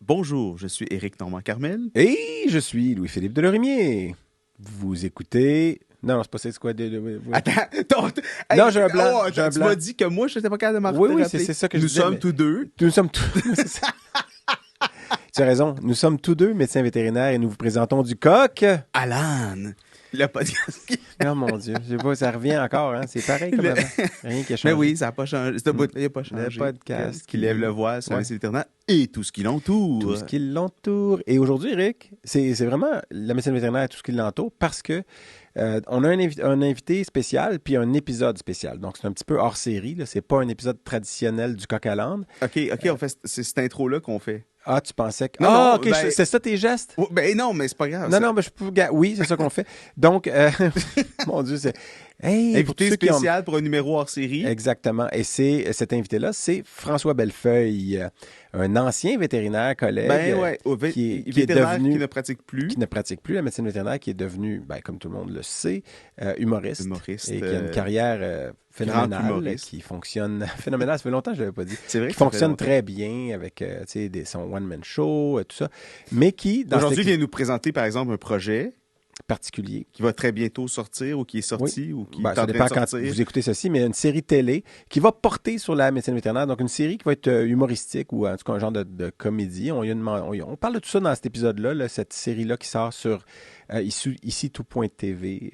Bonjour, je suis Éric Normand-Carmel. Et je suis Louis-Philippe Delorimier. Vous écoutez... Non, c'est pas ça, c'est quoi? Attends, Non, j'ai un blanc. J'ai un tu blanc. m'as dit que moi, je n'étais pas capable de m'arrêter. Oui, c'est ça que je disais. Nous sommes tous deux. Nous sommes tous... Tu as raison. Nous sommes tous deux médecins vétérinaires et nous vous présentons du coq. Alan, le podcast. Oh mon Dieu, je sais pas, ça revient encore, hein? C'est pareil comme avant. Rien qui a changé. Mais oui, ça n'a pas changé. Ce bout-là, il n'a pas changé. Le podcast qui lève le voile sur la médecine vétérinaire et tout ce qui l'entoure. Tout ce qui l'entoure. Et aujourd'hui, Eric, c'est vraiment la médecine vétérinaire et tout ce qui l'entoure parce que on a un invité spécial puis un épisode spécial. Donc, c'est un petit peu hors série. Là. C'est pas un épisode traditionnel du coq à l'âne. OK, on fait c'est cette intro-là qu'on fait. Ah, tu pensais que... Non, OK, c'est ça tes gestes? Ben non, mais c'est pas grave. Non, mais je peux... Oui, c'est ça qu'on fait. Donc, mon Dieu, c'est... Hey, invité spécial pour un numéro hors série. Exactement. Et cet invité-là, c'est François Bellefeuille, un ancien vétérinaire collègue qui est devenu... Qui ne pratique plus. Qui ne pratique plus la médecine vétérinaire, qui est devenu, comme tout le monde le sait, humoriste. Et qui a une carrière phénoménale, qui fonctionne... Phénoménale, ça fait longtemps que je ne l'avais pas dit. C'est vrai. Qui fonctionne très bien avec son one-man show, tout ça. Mais qui... Aujourd'hui, vient nous présenter, par exemple, un projet... particulier. Qui va très bientôt sortir ou qui est sorti ou qui est en train ça dépend de sortir. Quand vous écoutez ceci, mais une série télé qui va porter sur la médecine vétérinaire. Donc, une série qui va être humoristique ou en tout cas un genre de comédie. On parle de tout ça dans cet épisode-là, cette série-là qui sort sur ici tout.tv.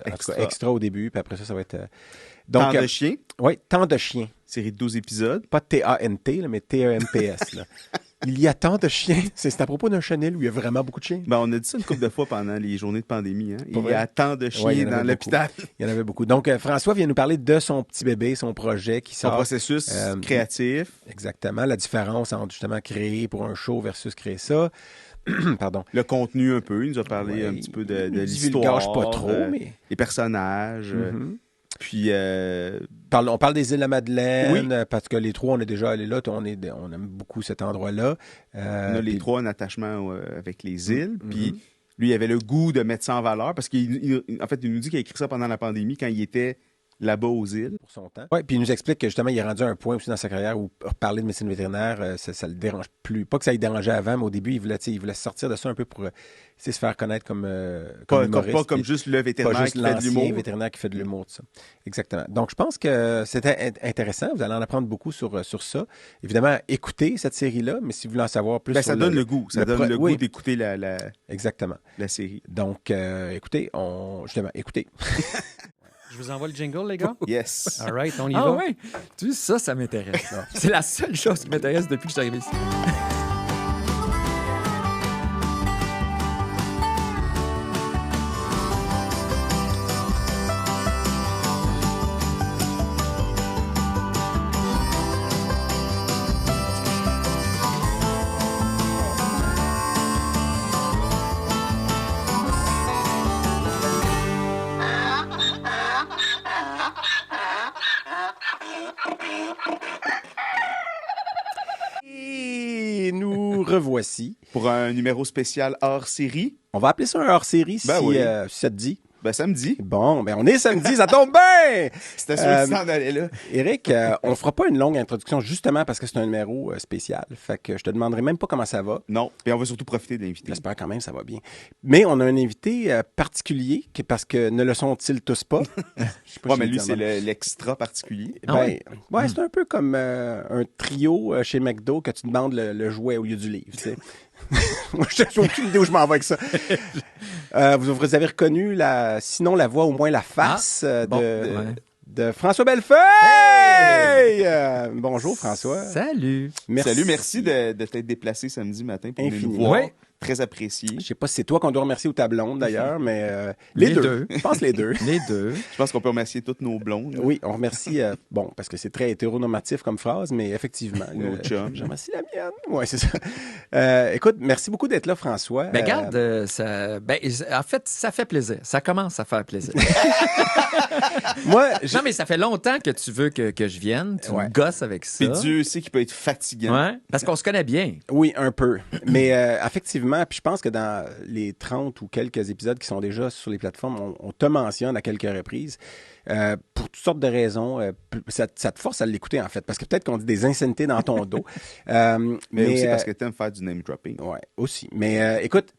En tout cas, extra au début, puis après ça va être... Temps de chien. Oui, Temps de chien. Série de 12 épisodes. Pas T-A-N-T, mais T-E-M-P-S. Il y a tant de chiens. C'est à propos d'un chenil où il y a vraiment beaucoup de chiens. On a dit ça une couple de fois pendant les journées de pandémie. Hein? Il y a tant de chiens dans l'hôpital. Il y en avait beaucoup. Donc, François vient nous parler de son petit bébé, son projet qui sort. Son processus créatif. Exactement. La différence entre justement créer pour un show versus créer ça. Pardon. Le contenu un peu. Il nous a parlé un petit peu de l'histoire. Pas trop, mais... Les personnages. Puis, on parle des îles de la Madeleine, parce que les trois, on est déjà allés là. On aime beaucoup cet endroit-là. On a les trois un attachement avec les îles. Puis, lui, il avait le goût de mettre ça en valeur parce qu'en fait, il nous dit qu'il a écrit ça pendant la pandémie quand il était là-bas aux îles. Pour son temps. Oui, puis il nous explique que justement, il est rendu à un point aussi dans sa carrière où parler de médecine vétérinaire, ça le dérange plus. Pas que ça le dérangeait avant, mais au début, il voulait sortir de ça un peu pour se faire connaître comme humoriste. Pas comme juste le vétérinaire qui fait de l'humour. Vétérinaire qui fait de l'humour, tout ça. Exactement. Donc, je pense que c'était intéressant. Vous allez en apprendre beaucoup sur ça. Évidemment, écoutez cette série-là, mais si vous voulez en savoir plus... ça donne le goût. Ça donne le goût d'écouter Exactement. La série. Donc, écoutez. Je vous envoie le jingle, les gars? Yes. All right, on y va. Ah ouais? Tu sais, ça m'intéresse. C'est la seule chose qui m'intéresse depuis que je suis arrivé ici. Et nous revoici. Pour un numéro spécial hors série. On va appeler ça un hors série si ça te dit. Samedi. Bon, on est samedi, ça tombe bien! C'était sûr que ça en allait là. Éric, on fera pas une longue introduction justement parce que c'est un numéro spécial. Fait que je te demanderai même pas comment ça va. Non, et on va surtout profiter de l'invité. J'espère quand même que ça va bien. Mais on a un invité particulier, parce que ne le sont-ils tous pas? Mais lui, c'est l'extra particulier. C'est un peu comme un trio chez McDo que tu demandes le jouet au lieu du livre, tu sais. Moi, je n'ai aucune idée où je m'en vais avec ça. Vous avez reconnu, sinon la voix, au moins la face de François Bellefeuille! Hey! Bonjour, François. Salut. Merci de t'être déplacé samedi matin pour venir nous voir. Ouais. Très apprécié. Je sais pas si c'est toi qu'on doit remercier ou ta blonde, d'ailleurs, mais les deux. Je pense les deux. Les deux. Je pense qu'on peut remercier toutes nos blondes. Oui, on remercie, parce que c'est très hétéronormatif comme phrase, mais effectivement. Nos chums. Je remercie la mienne. Oui, c'est ça. Écoute, merci beaucoup d'être là, François. Regarde, en fait, ça fait plaisir. Ça commence à faire plaisir. Non, mais ça fait longtemps que tu veux que je vienne. Tu me gosses avec ça. Puis Dieu sait qu'il peut être fatigant. Ouais, parce qu'on se connaît bien. Oui, un peu. Mais effectivement, puis je pense que dans les 30 ou quelques épisodes qui sont déjà sur les plateformes, on te mentionne à quelques reprises. pour toutes sortes de raisons. Ça te force à l'écouter, en fait, parce que peut-être qu'on dit des insanités dans ton dos. Mais aussi parce que tu aimes faire du name dropping. Oui, aussi. Mais écoute,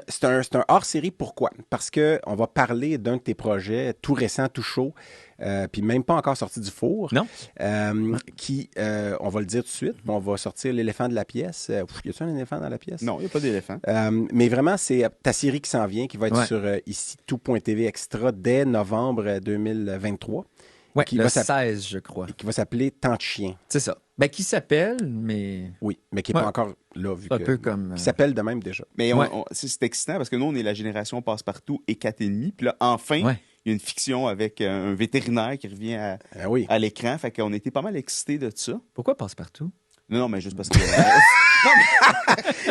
c'est un hors-série. Pourquoi? Parce qu'on va parler d'un de tes projets tout récent, tout chaud, puis même pas encore sorti du four. Non. Qui, on va le dire tout de suite, on va sortir l'éléphant de la pièce. Y a-t-il un éléphant dans la pièce? Non, il n'y a pas d'éléphant. Mais vraiment, c'est ta série qui s'en vient, qui va être sur ici tout.tv Extra dès novembre 2023. Oui, qui le va 16, je crois. Qui va s'appeler Tant de chiens. C'est ça. Ben, qui s'appelle, mais... Oui, mais qui n'est pas encore là, vu un que... peu comme... Qui s'appelle de même déjà. Mais c'est excitant parce que nous, on est la génération Passe-Partout et 4,5. Puis là, enfin, il y a une fiction avec un vétérinaire qui revient à l'écran. Fait qu'on était pas mal excités de ça. Pourquoi Passe-Partout? Non, mais juste parce que...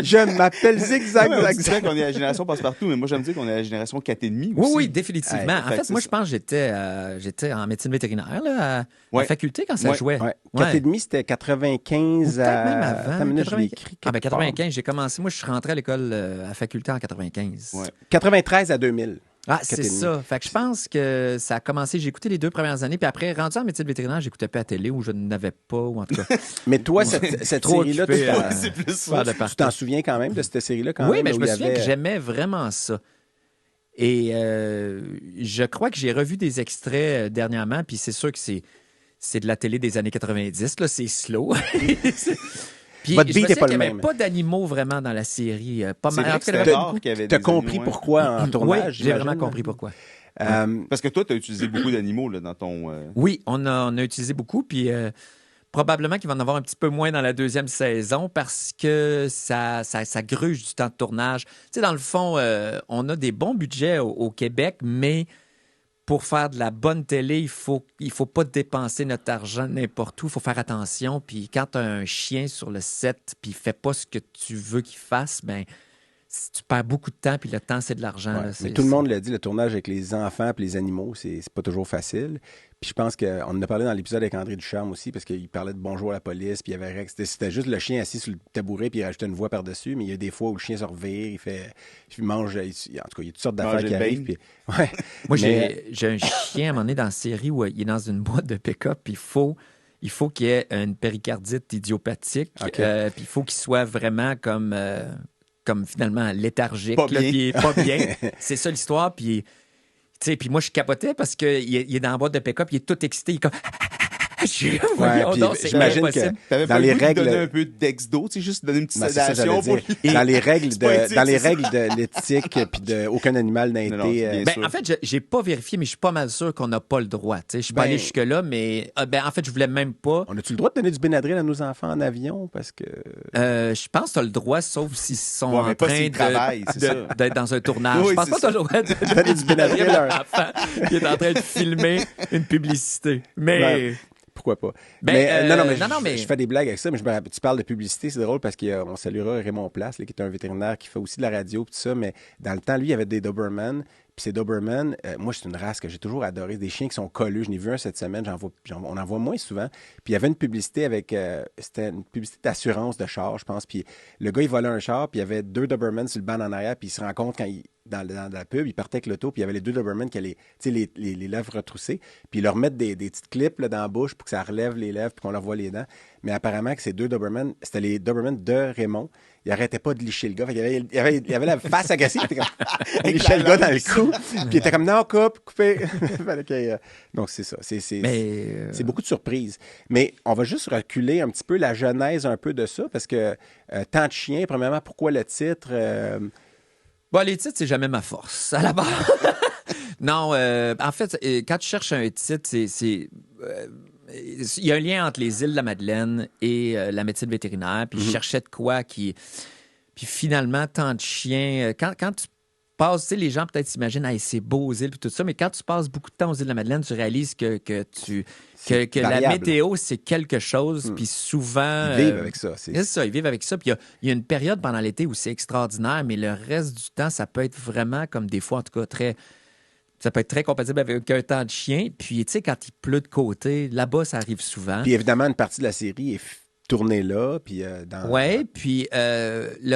Je m'appelle Zigzag. C'est vrai qu'on est la génération Passe-Partout, mais moi, j'aime dire qu'on est la génération 4,5 aussi. Oui, définitivement. En fait, moi, je pense que j'étais en médecine vétérinaire là, à la faculté quand ça jouait. 4,5, c'était 95 à... Peut-être même avant. 95, j'ai commencé. Moi, je suis rentré à l'école à la faculté en 95. 93 à 2000. Ah, c'est ça. Fait que je pense que ça a commencé, j'ai écouté les 2 premières années, puis après, rendu en médecine vétérinaire, j'écoutais pas à la télé ou je n'avais pas, ou en tout cas. Mais toi, cette série-là, tu t'en souviens quand même de cette série-là? Oui, mais je me souviens que j'aimais vraiment ça. Et je crois que j'ai revu des extraits dernièrement, puis c'est sûr que c'est de la télé des années 90, là, c'est slow. Puis, votre je me beat n'est pas qu'il le n'y avait même. pas d'animaux vraiment dans la série. Pas mal. C'est vrai que rare qu'il y avait des t'as compris animaux, pourquoi en tournage? Oui, j'ai vraiment compris pourquoi. Parce que toi, tu as utilisé beaucoup d'animaux là, dans ton... Oui, on a utilisé beaucoup, puis probablement qu'il va en avoir un petit peu moins dans la 2e saison parce que ça gruge du temps de tournage. Tu sais, dans le fond, on a des bons budgets au Québec, mais... Pour faire de la bonne télé, il faut pas dépenser notre argent n'importe où. Il faut faire attention. Puis quand tu as un chien sur le set puis il fait pas ce que tu veux qu'il fasse, ben tu perds beaucoup de temps puis le temps, c'est de l'argent. Là, mais tout le monde l'a dit, le tournage avec les enfants et les animaux, c'est pas toujours facile. Puis je pense qu'on en a parlé dans l'épisode avec André Ducharme aussi, parce qu'il parlait de bonjour à la police, puis il y avait c'était juste le chien assis sur le tabouret, puis il rajoutait une voix par-dessus, mais il y a des fois où le chien se revire, il mange, en tout cas, il y a toutes sortes d'affaires qui arrivent. Puis, moi, j'ai un chien à un moment donné dans la série où il est dans une boîte de pick-up, puis il faut qu'il ait une péricardite idiopathique, puis il faut qu'il soit vraiment comme finalement léthargique, pas bien. Puis il est pas bien. C'est ça l'histoire, puis... Puis moi, je capotais parce qu'il est dans la boîte de pick-up, il est tout excité, il est comme... J'imagine que t'avais dans les règles... donner un peu d'ex-do, juste donner une petite sédation. Dans les règles de l'éthique, puis aucun animal n'a été... En fait, j'ai pas vérifié, mais je suis pas mal sûr qu'on n'a pas le droit. Je suis pas allé jusque-là, mais en fait, je voulais même pas... On a-tu le droit de donner du Benadryl à nos enfants en avion? Parce que... je pense que tu as le droit, sauf s'ils sont en train d'être dans un tournage. Oui, je pense pas que tu as le droit de donner du Benadryl à un enfant qui est en train de filmer une publicité. Mais... Pourquoi pas? Non, mais je fais des blagues avec ça, mais tu parles de publicité, c'est drôle parce qu'on saluera Raymond Place, là, qui est un vétérinaire qui fait aussi de la radio et tout ça, mais dans le temps, lui, il y avait des Doberman. Puis ces Doberman, moi, c'est une race que j'ai toujours adorée. Des chiens qui sont colleux. Je n'ai vu un cette semaine. On en voit moins souvent. Puis il y avait une publicité c'était une publicité d'assurance de char, je pense. Puis le gars, il volait un char, puis il y avait 2 Doberman sur le banc en arrière. Puis il se rend compte dans la pub, il partait avec l'auto, puis il y avait les 2 Doberman qui avaient les lèvres retroussées. Puis ils leur mettent des petites clips là, dans la bouche pour que ça relève les lèvres, puis qu'on leur voit les dents. Mais apparemment que ces 2 Doberman, c'était les Doberman de Raymond. Il arrêtait pas de licher le gars. Il avait la face agressive. Il lichait le gars dans le cou. Puis il était comme, non, coupez. Donc, c'est ça. C'est beaucoup de surprises. Mais on va juste reculer un petit peu la genèse un peu de ça, parce que Tant de chiens, premièrement, pourquoi le titre? Les titres, c'est jamais ma force, à la base. Non, en fait, quand tu cherches un titre, il y a un lien entre les îles de la Madeleine et la médecine vétérinaire. Puis je cherchais de quoi qui... Puis finalement, Tant de chiens... Quand tu passes, tu sais, les gens peut-être s'imaginent, c'est beau aux îles et tout ça, mais quand tu passes beaucoup de temps aux îles de la Madeleine, tu réalises que la météo, c'est quelque chose. Puis souvent... Ils vivent avec ça. C'est ça, ils vivent avec ça. Puis il y a une période pendant l'été où c'est extraordinaire, mais le reste du temps, ça peut être vraiment, comme des fois, en tout cas, ça peut être très compatible avec un temps de chien. Puis, tu sais, quand il pleut de côté, là-bas, ça arrive souvent. Puis, évidemment, une partie de la série est tourné là, puis Ouais, puis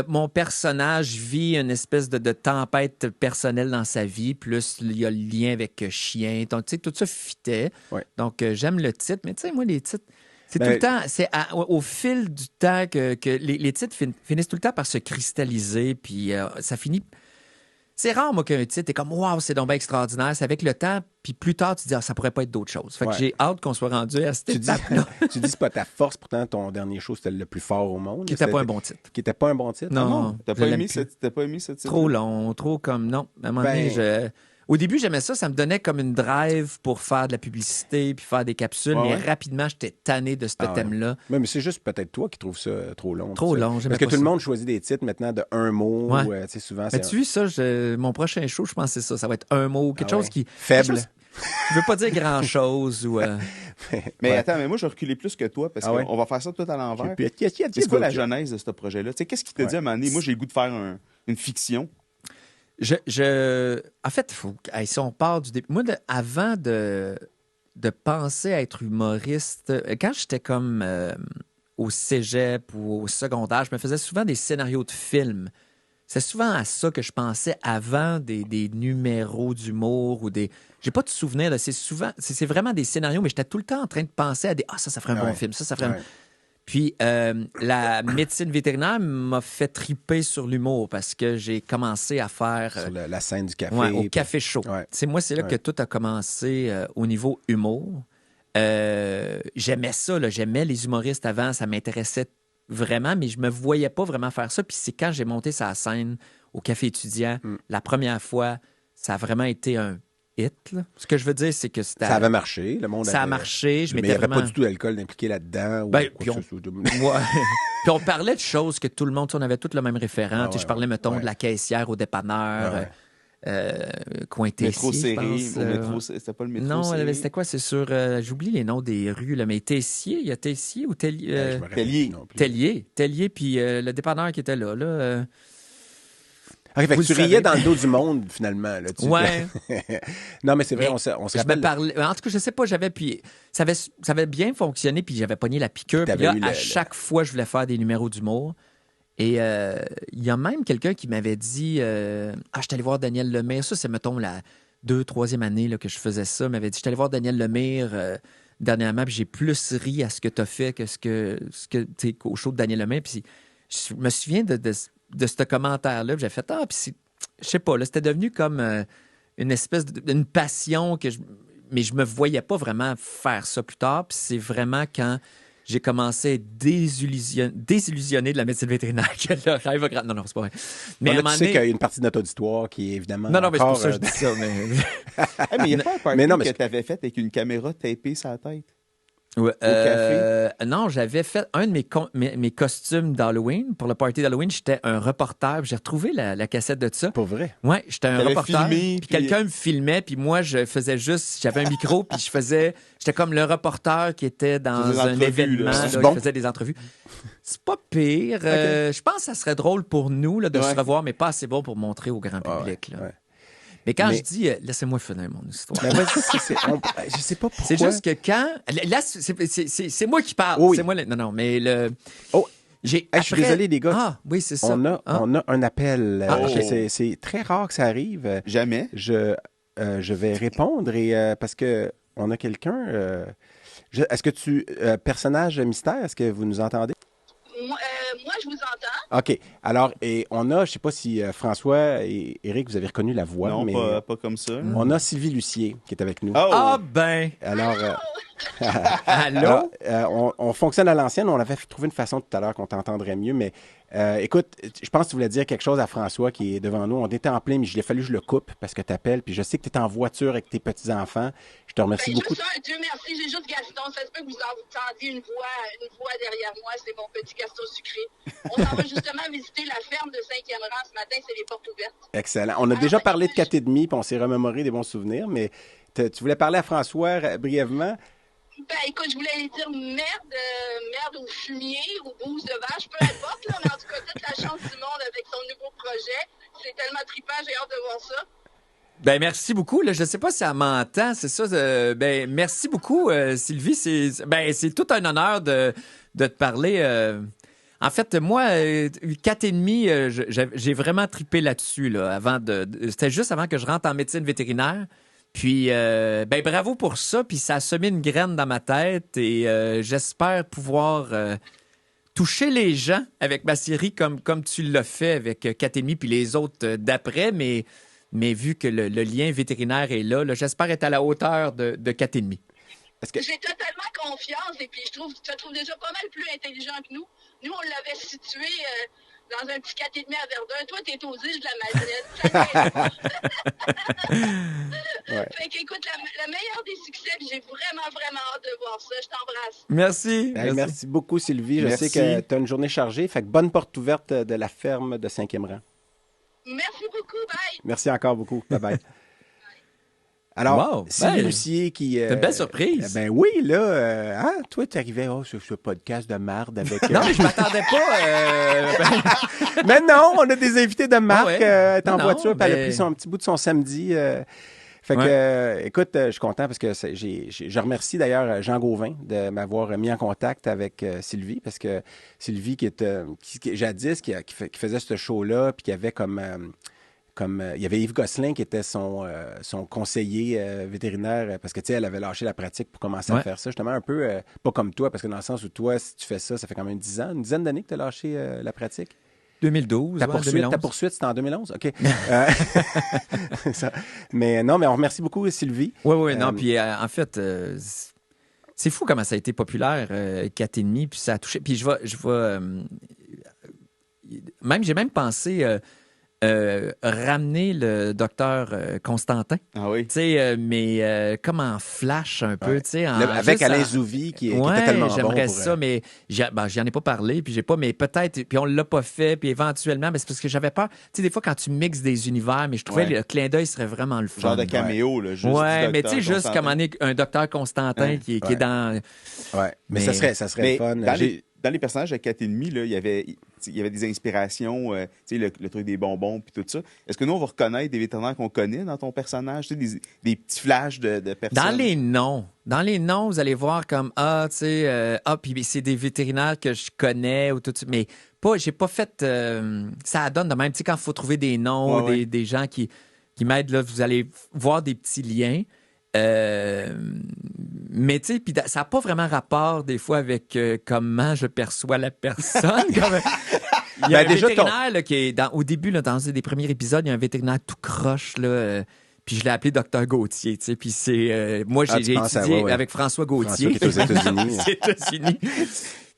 mon personnage vit une espèce de tempête personnelle dans sa vie, plus il y a le lien avec chien. Donc, tu sais, tout ça fitait. Ouais. Donc, j'aime le titre, mais tu sais, moi, les titres, c'est Ben, tout le temps, au fil du temps que les titres finissent tout le temps par se cristalliser, puis ça finit. C'est rare, moi, qu'un titre est comme waouh, c'est donc bien extraordinaire. C'est avec le temps, puis plus tard, tu dis ça pourrait pas être d'autre chose. Fait que Ouais. j'ai hâte qu'on soit rendu à cette tu dis, étape-là. tu dis c'est pas ta force, pourtant ton dernier show c'était le plus fort au monde. Qui n'était pas un bon titre. Qui était pas un bon titre. Non. T'as je pas, l'aime aimé plus. t'as pas aimé ce titre? Trop long, trop comme. Non. À un moment donné, au début, j'aimais ça. Ça me donnait comme une drive pour faire de la publicité puis faire des capsules. Ouais, mais ouais. rapidement, j'étais tanné de ce Ah ouais. thème-là. Mais c'est juste peut-être toi qui trouves ça trop long. Trop tu sais. long, j'aimais Parce que pas tout le ça. monde choisit des titres maintenant de un mot. Ouais. Tu sais, souvent, Mais c'est tu vois, ça, mon prochain show, je pense que c'est ça. Ça va être un mot, quelque Ah chose ouais. qui. Faible. Quelque chose qui veut pas dire grand-chose ou. Mais Ouais. attends, mais moi, je vais reculer plus que toi parce Ah ouais? qu'on va faire ça tout à l'envers. Puis, C'est quoi la genèse de ce projet-là? Tu sais, qu'est-ce qui t'a Ouais. dit à un moment donné? Moi, j'ai le goût de faire une fiction. En fait, si on part du début. Moi, avant de penser à être humoriste, quand j'étais comme au cégep ou au secondaire, je me faisais souvent des scénarios de films. C'est souvent à ça que je pensais avant des numéros d'humour ou des. J'ai pas de souvenir de. C'est vraiment des scénarios, mais j'étais tout le temps en train de penser à des. Ah, ça ferait un bon Ouais. film. Ça ferait un. Ouais. Puis la médecine vétérinaire m'a fait triper sur l'humour parce que j'ai commencé à faire Sur la scène du café. au puis- café chaud. Ouais. C'est moi, c'est là Ouais. que tout a commencé au niveau humour. J'aimais ça, là. J'aimais les humoristes avant, ça m'intéressait vraiment, mais je me voyais pas vraiment faire ça. Puis c'est quand j'ai monté sa scène au café étudiant, la première fois, ça a vraiment été un hit, là. Ce que je veux dire, c'est que c'était. Ça avait marché. Le monde Ça a avait- marché. Je Mais il m'étais n'y avait vraiment. pas du tout d'alcool impliqué là-dedans. Ou Ben, quoi puis que ce soit. Ouais. Puis on parlait de choses que tout le monde, tu sais, on avait tous le même référent. Ah Tu sais, ouais, je parlais, mettons, ouais. de la caissière au dépanneur, coin Métro Tessier, je serré. pense. Au métro, c'était pas le métro Non, serré. c'était quoi? C'est sur... j'oublie les noms des rues, là, mais Tessier, il y a Tessier ou Tellier? Je me rappelle Tellier. plus non plus. Tellier, puis le dépanneur qui était là. OK, fait que Vous tu le savez. riais dans le dos du monde, finalement. Là, Ouais. Non, mais c'est vrai, Mais on se Je me rappelle. parlais... En tout cas, je sais pas, puis ça avait bien fonctionné, puis j'avais pogné la piqûre. Puis T'avais là, eu à chaque fois, je voulais faire des numéros d'humour. Et il y a même quelqu'un qui m'avait dit je suis allé voir Daniel Lemire. Ça, c'est, mettons, la 2e, 3e année là, que je faisais ça. Il m'avait dit je suis allé voir Daniel Lemire dernièrement, puis j'ai plus ri à ce que tu as fait que tu sais, au show de Daniel Lemire. Puis je me souviens de ce commentaire-là. Puis j'ai fait puis je sais pas, là, c'était devenu comme une espèce d'une passion mais je me voyais pas vraiment faire ça plus tard. Puis c'est vraiment quand j'ai commencé à être désillusionné de la médecine vétérinaire que le rêve a grand... Non, c'est pas vrai. Mais à un Là, moment tu sais donné... qu'il y a une partie de notre auditoire qui est évidemment. Non, mais c'est pour encore, ça que je dis ça. Mais... Mais il y a pas un party Mais non, mais que t'avais fait avec une caméra tapée sur la tête. Ouais, café? non, j'avais fait un de mes costumes d'Halloween. Pour le party d'Halloween, j'étais un reporter. J'ai retrouvé la cassette de ça. Pour vrai. Ouais, j'étais un T'avais reporter. filmé, Puis puis- quelqu'un me filmait, puis moi, je faisais juste... J'avais un micro, puis j'étais comme le reporter qui était dans Faisais des un entrevues, événement. là. Là, C'est qui bon? faisait des entrevues. C'est pas pire. Je pense que ça serait drôle pour nous là, de Ouais. se revoir, mais pas assez bon pour montrer au grand public. Là. ouais. Mais quand Mais- je dis... laissez-moi finir mon histoire. Ben, vas-y, je sais pas pourquoi. C'est juste que quand... Là, c'est moi qui parle. Oui. C'est moi... Non, mais le... Oh. J'ai Hey, je suis désolé, les gars. Ah, oui, c'est ça. On a un appel. Ah, ok. C'est très rare que ça arrive. Jamais. Je vais répondre et parce que on a quelqu'un. Est-ce que personnage mystère, est-ce que vous nous entendez? Moi, je vous entends. OK. Alors, et on a, je sais pas si François et Éric, vous avez reconnu la voix, Non, mais pas comme ça. on a Sylvie Lucier qui est avec nous. Oh! Ah ben... Alors, Allô? on fonctionne à l'ancienne. On avait trouvé une façon tout à l'heure qu'on t'entendrait mieux, mais écoute, je pense que tu voulais dire quelque chose à François qui est devant nous. On était en plein, mais il a fallu que je le coupe parce que tu appelles. Puis je sais que tu es en voiture avec tes petits-enfants. Je te remercie beaucoup. Juste un, Dieu merci, j'ai juste Gaston. Ça se peut que vous entendiez une voix derrière moi. C'est mon petit Gaston sucré. On s'en va justement visiter la ferme de 5e rang. Ce matin, c'est les portes ouvertes. Excellent. On a déjà parlé de 4,5, puis on s'est remémoré des bons souvenirs, mais tu voulais parler à François brièvement. Ben, écoute, je voulais dire merde au fumier, aux bouse de vache, peu importe, là, mais en tout cas, toute la chance du monde avec son nouveau projet. C'est tellement trippant, j'ai hâte de voir ça. Ben merci beaucoup. Là, je ne sais pas si elle m'entend, c'est ça. Ben merci beaucoup, Sylvie. C'est tout un honneur de de te parler. En fait, moi, 4,5, j'ai vraiment trippé là-dessus. Là, c'était juste avant que je rentre en médecine vétérinaire. Puis, ben bravo pour ça. Puis ça a semé une graine dans ma tête. Et j'espère pouvoir toucher les gens avec ma série comme tu l'as fait avec 4,5 puis les autres d'après. Mais vu que le lien vétérinaire est là, j'espère être à la hauteur de 4,5. J'ai totalement confiance et puis je te trouve déjà pas mal plus intelligent que nous. Nous, on l'avait situé dans un petit 4,5 à Verdun. Toi, t'es aux îles de la Madeleine. Fait qu'écoute, le meilleur des succès, puis j'ai vraiment, vraiment hâte de voir ça. Je t'embrasse. Merci. Merci beaucoup, Sylvie. Merci. Je sais que tu as une journée chargée. Fait que bonne porte ouverte de la ferme de 5e rang. Merci beaucoup. Bye. Merci encore beaucoup. Bye-bye. Alors, Sylvie Lucier qui... C'est une belle surprise. Ben oui, là, toi, tu arrivais sur ce podcast de marde avec... Non, mais je m'attendais pas... Mais non, on a des invités de marque. Elle est en voiture, puis elle a mais- pris son petit bout de son samedi. Fait que, écoute, je suis content parce que je remercie d'ailleurs Jean Gauvin de m'avoir mis en contact avec Sylvie, parce que Sylvie, qui jadis, qui faisait ce show-là, puis qui avait comme il y avait Yves Gosselin qui était son conseiller vétérinaire, parce que, tu sais, elle avait lâché la pratique pour commencer à faire ça, justement, un peu, pas comme toi, parce que dans le sens où toi, si tu fais ça, ça fait quand même 10 ans, une dizaine d'années que tu as lâché la pratique. 2012, Ta ouais, poursuite, c'était en 2011? OK. Mais non, mais on remercie beaucoup Sylvie. Oui, non, puis en fait, c'est fou comment ça a été populaire, 4,5, puis ça a touché. Puis j'ai même pensé ramener le docteur Constantin. Ah oui. Tu sais, mais comme en flash un peu, tu sais. Avec Alain Zouvi, qui était tellement bon. J'aimerais ça, mais j'en ai pas parlé, puis j'ai pas, mais peut-être, puis on l'a pas fait, puis éventuellement, mais c'est parce que j'avais peur. Tu sais, des fois, quand tu mixes des univers, mais je trouvais le clin d'œil serait vraiment le fun. Genre de caméo, là. Juste Mais tu sais, juste comme un docteur Constantin qui est dans... Ouais, mais ça serait fun. Dans les personnages de 4,5, là, il y avait des inspirations, tu sais, le truc des bonbons puis tout ça. Est-ce que nous, on va reconnaître des vétérinaires qu'on connaît dans ton personnage? Tu sais, des petits flashs de personnes? Dans les noms, vous allez voir comme, tu sais, puis c'est des vétérinaires que je connais ou tout ça, mais j'ai pas fait... ça donne de même, tu sais, quand il faut trouver des noms, des gens qui m'aident, là, vous allez voir des petits liens. Mais tu sais, puis ça n'a pas vraiment rapport des fois avec comment je perçois la personne. Il y a un vétérinaire là, qui est au début, là, dans des premiers épisodes, il y a un vétérinaire tout croche, là, puis je l'ai appelé Dr Gauthier, tu sais, puis c'est... moi, j'ai étudié avec François Gauthier. François qui est aux États-Unis.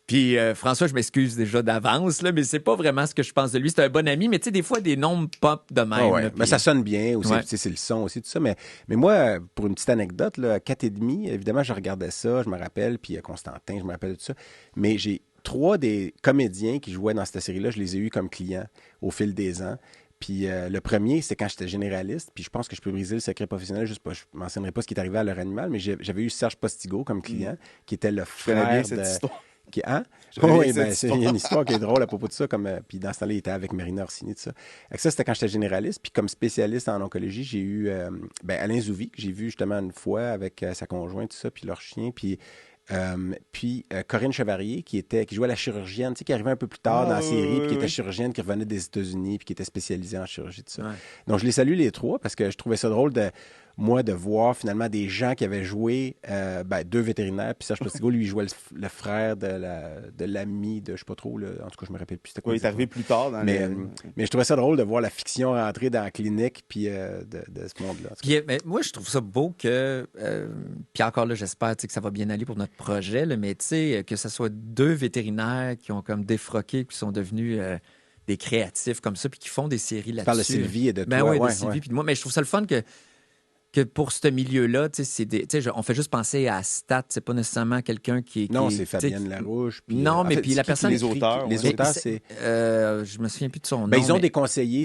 Puis François, je m'excuse déjà d'avance, là, mais c'est pas vraiment ce que je pense de lui. C'est un bon ami, mais tu sais, des fois, des noms pop de même. Là, mais ça sonne bien aussi, c'est le son aussi, tout ça. Mais moi, pour une petite anecdote, là, 4,5, évidemment, je regardais ça, je me rappelle, puis Constantin, je me rappelle de tout ça. Mais j'ai 3 des comédiens qui jouaient dans cette série-là, je les ai eus comme clients au fil des ans. Puis le premier, c'est quand j'étais généraliste, puis je pense que je peux briser le secret professionnel, juste pas, je ne mentionnerai pas ce qui est arrivé à l'heure animale, mais j'avais eu Serge Postigo comme client, qui était le frère de... Oui, il y a une histoire qui est drôle à propos de ça. Puis dans ce temps-là, il était avec Marina Orsini, tout ça. Avec ça, c'était quand j'étais généraliste. Puis comme spécialiste en oncologie, j'ai eu Alain Zouvi, que j'ai vu justement une fois avec sa conjointe, tout ça, puis leur chien. Puis Corinne Chevarier, qui jouait à la chirurgienne, tu sais, qui arrivait un peu plus tard dans la série, puis qui était chirurgienne, qui revenait des États-Unis, puis qui était spécialisée en chirurgie, tout ça. Ouais. Donc, je les salue les 3 parce que je trouvais ça drôle de voir finalement des gens qui avaient joué 2 vétérinaires, puis Serge Postigo, lui, il jouait le frère de l'ami de, je sais pas trop, en tout cas, je me rappelle plus c'était quoi. Il est arrivé plus tard dans mais je trouvais ça drôle de voir la fiction rentrer dans la clinique, puis de ce monde-là. Puis, moi, je trouve ça beau que, puis encore là, j'espère que ça va bien aller pour notre projet, là, mais tu sais, que ce soit 2 vétérinaires qui ont comme défroqué, qui sont devenus... des créatifs comme ça, puis qui font des séries là-dessus. Tu parles de Sylvie et de toi. De Sylvie puis de moi. Mais je trouve ça le fun que pour ce milieu-là, on fait juste penser à Stat, c'est pas nécessairement quelqu'un qui est... Non, c'est Fabienne Larouche. Puis, non, mais puis la personne... Les auteurs. Les auteurs, c'est... je me souviens plus de son nom. Ils ont des conseillers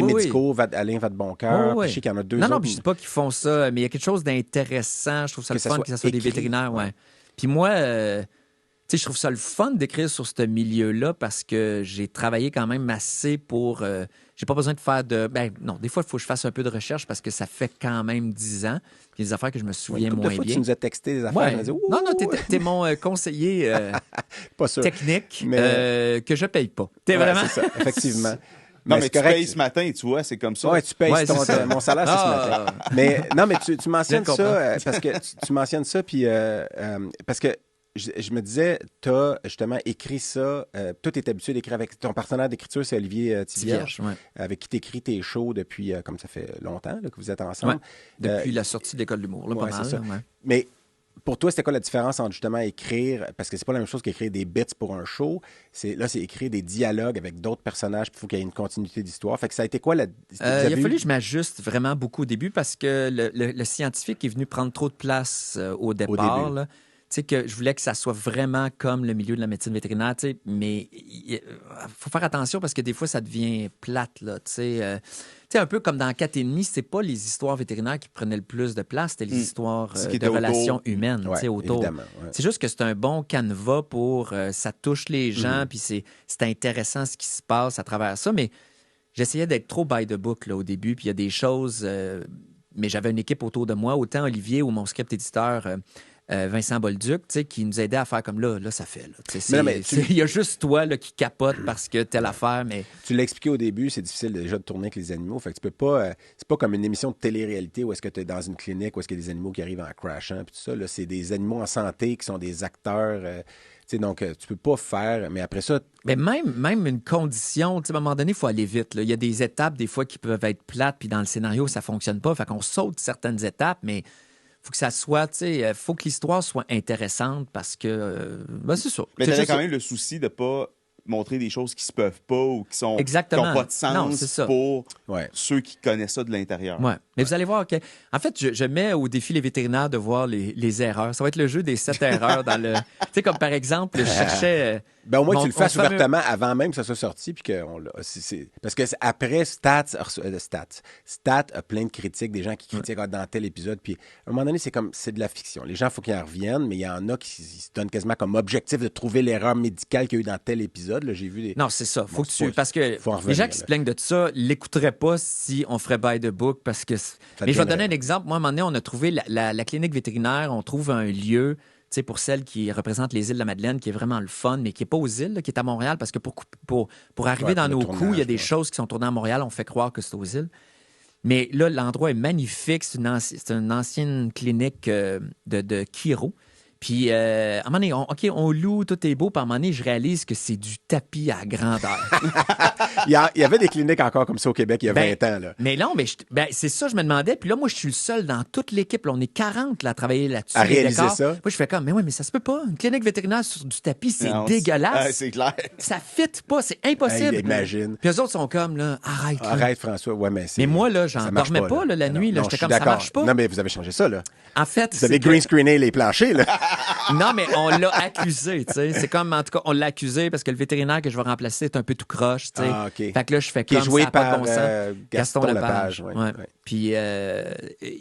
médicaux, Alain Vadeboncoeur, puis je sais qu'il y en a 2 autres. Non, je dis pas qu'ils font ça, mais il y a quelque chose d'intéressant. Je trouve ça le fun que ce soit des vétérinaires. Ouais. Puis moi... sais, je trouve ça le fun d'écrire sur ce milieu-là parce que j'ai travaillé quand même assez pour... j'ai pas besoin de faire de... Ben non, des fois, il faut que je fasse un peu de recherche parce que ça fait quand même 10 ans. Puis des affaires que je me souviens moins fois, bien. tu nous as texté des affaires. Ouais. On a dit, Non, t'es mon conseiller pas sûr. technique Mais- que je paye pas. T'es Ouais, vraiment... c'est ça, effectivement. Non, mais c'est tu correct. payes ce matin, tu vois, c'est comme ça. Ouais, tu payes Ouais, c'est ça. mon salaire, c'est ce Ah. matin. Mais non, mais tu mentionnes Je ça comprends. parce que tu mentionnes ça, puis parce que je me disais, tu as justement écrit ça. Toi, tu es habitué d'écrire avec ton partenaire d'écriture, c'est Olivier Tivierge, Ouais. avec qui tu écris tes shows depuis, comme ça fait longtemps là, que vous êtes ensemble. Ouais. Depuis la sortie de l'école d'humour, là, ouais, pas mal. c'est ça. là, ouais. Mais pour toi, c'était quoi la différence entre justement écrire, parce que c'est pas la même chose qu'écrire des bits pour un show, c'est écrire des dialogues avec d'autres personnages, puis il faut qu'il y ait une continuité d'histoire. Fait que ça a été quoi la... Il a fallu que je m'ajuste vraiment beaucoup au début parce que le scientifique est venu prendre trop de place au départ. début. Là. Tu sais, que je voulais que ça soit vraiment comme le milieu de la médecine vétérinaire, tu sais, mais il faut faire attention parce que des fois, ça devient plate, là, tu sais. Tu sais, un peu comme dans 4,5, c'est pas les histoires vétérinaires qui prenaient le plus de place, c'était les histoires Ce qui de était relations autour. humaines, tu sais, autour. Évidemment. Ouais. C'est juste que c'est un bon canevas pour... ça touche les gens, puis c'est intéressant ce qui se passe à travers ça, mais j'essayais d'être trop by the book là, au début, puis il y a des choses... mais j'avais une équipe autour de moi, autant Olivier ou mon script éditeur... Vincent Bolduc, tu sais, qui nous aidait à faire comme là, ça fait. Là, tu sais, Mais non, mais il y a juste toi là, qui capote parce que telle affaire, mais Tu l'as expliqué au début, c'est difficile déjà de tourner avec les animaux. Fait que tu peux pas. C'est pas comme une émission de télé-réalité où est-ce que tu es dans une clinique, où est-ce qu'il y a des animaux qui arrivent en crashant, puis tout ça. Là, c'est des animaux en santé qui sont des acteurs. Tu sais, donc, tu peux pas faire. Mais après ça, mais même une condition, tu sais, à un moment donné, il faut aller vite. Là. Il y a des étapes, des fois, qui peuvent être plates, puis dans le scénario, ça fonctionne pas. Fait qu'on saute certaines étapes, mais faut que ça soit, tu sais, faut que l'histoire soit intéressante parce que, ben c'est ça. Mais C'est t'avais juste- quand même le souci de pas montrer des choses qui se peuvent pas ou qui sont Exactement. qui n'ont pas de Non, sens c'est ça. pour ouais. ceux qui connaissent ça de l'intérieur. Ouais. Mais vous allez voir que. En fait, je mets au défi les vétérinaires de voir les erreurs. Ça va être le jeu des 7 erreurs dans le. Tu sais, comme par exemple, je cherchais. Ben, au moins, mon- que tu le fasses mon fameux- ouvertement avant même que ça soit sorti. Puis qu'on l'a. Parce que après, Stat a plein de critiques, des gens qui critiquent dans tel épisode. Puis à un moment donné, c'est de la fiction. Les gens, il faut qu'ils en reviennent, mais il y en a qui se donnent quasiment comme objectif de trouver l'erreur médicale qu'il y a eu dans tel épisode. Là, j'ai vu des. Non, c'est ça. Faut Bon, que c'est tu. pas- Parce que faut en les revenir, gens qui là. se plaignent de ça l'écouteraient pas si on ferait by the book parce que. Mais je vais te donner un exemple. Moi, à un moment donné, on a trouvé la clinique vétérinaire, on trouve un lieu. Tu sais, pour celle qui représente les îles de la Madeleine, qui est vraiment le fun, mais qui n'est pas aux îles, là, qui est à Montréal, parce que pour arriver Ouais, dans pour le nos tournage, coups, il y a des ouais. choses qui sont tournées à Montréal, on fait croire que c'est aux îles. Mais là, l'endroit est magnifique. C'est une ancienne clinique de chiro. Puis, à un moment donné, on loue, tout est beau. Puis, à un moment donné, je réalise que c'est du tapis à grandeur. Il y avait des cliniques encore comme ça au Québec il y a 20 ans. Là. Mais non, mais c'est ça, je me demandais. Puis là, moi, je suis le seul dans toute l'équipe. Là, on est 40 là, à travailler là-dessus. À les réaliser décors. ça? Moi, je fais comme, mais oui, mais ça se peut pas. Une clinique vétérinaire sur du tapis, c'est Non, dégueulasse. c'est clair. Ça fit pas, c'est impossible. Hey, imagine. Puis eux autres sont comme, là, arrête. là. Arrête, François. Ouais, mais c'est. Mais moi, là, ça j'en marche dormais pas, là, la nuit. Là, Non, j'étais je suis comme, ça d'accord. marche pas. Non, mais vous avez changé ça, là. En fait, Vous avez c'est que- green screené les planchers, là. Non, mais on l'a accusé, tu sais. C'est comme, en tout cas, on l'a accusé parce que le vétérinaire que je vais remplacer est un peu tout croche, tu sais. Ah, OK. Fait que là, je fais Qui est comme joué ça a pas par de bon sens. Gaston Lepage. Ouais. Ouais.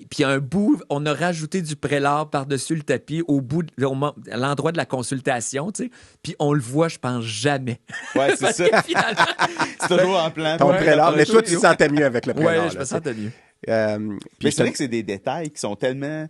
Puis un bout, on a rajouté du prélat par-dessus le tapis au bout, à l'endroit de la consultation, tu sais. Puis on le voit, je pense, jamais. Ouais, c'est Parce ça. que finalement, C'est toujours en plan. Ton Ouais, prélat. Mais toi, tu te ouais, sentais mieux avec le prélat. ouais, je me sentais mieux. Mais Puis c'est vrai que c'est des détails qui sont tellement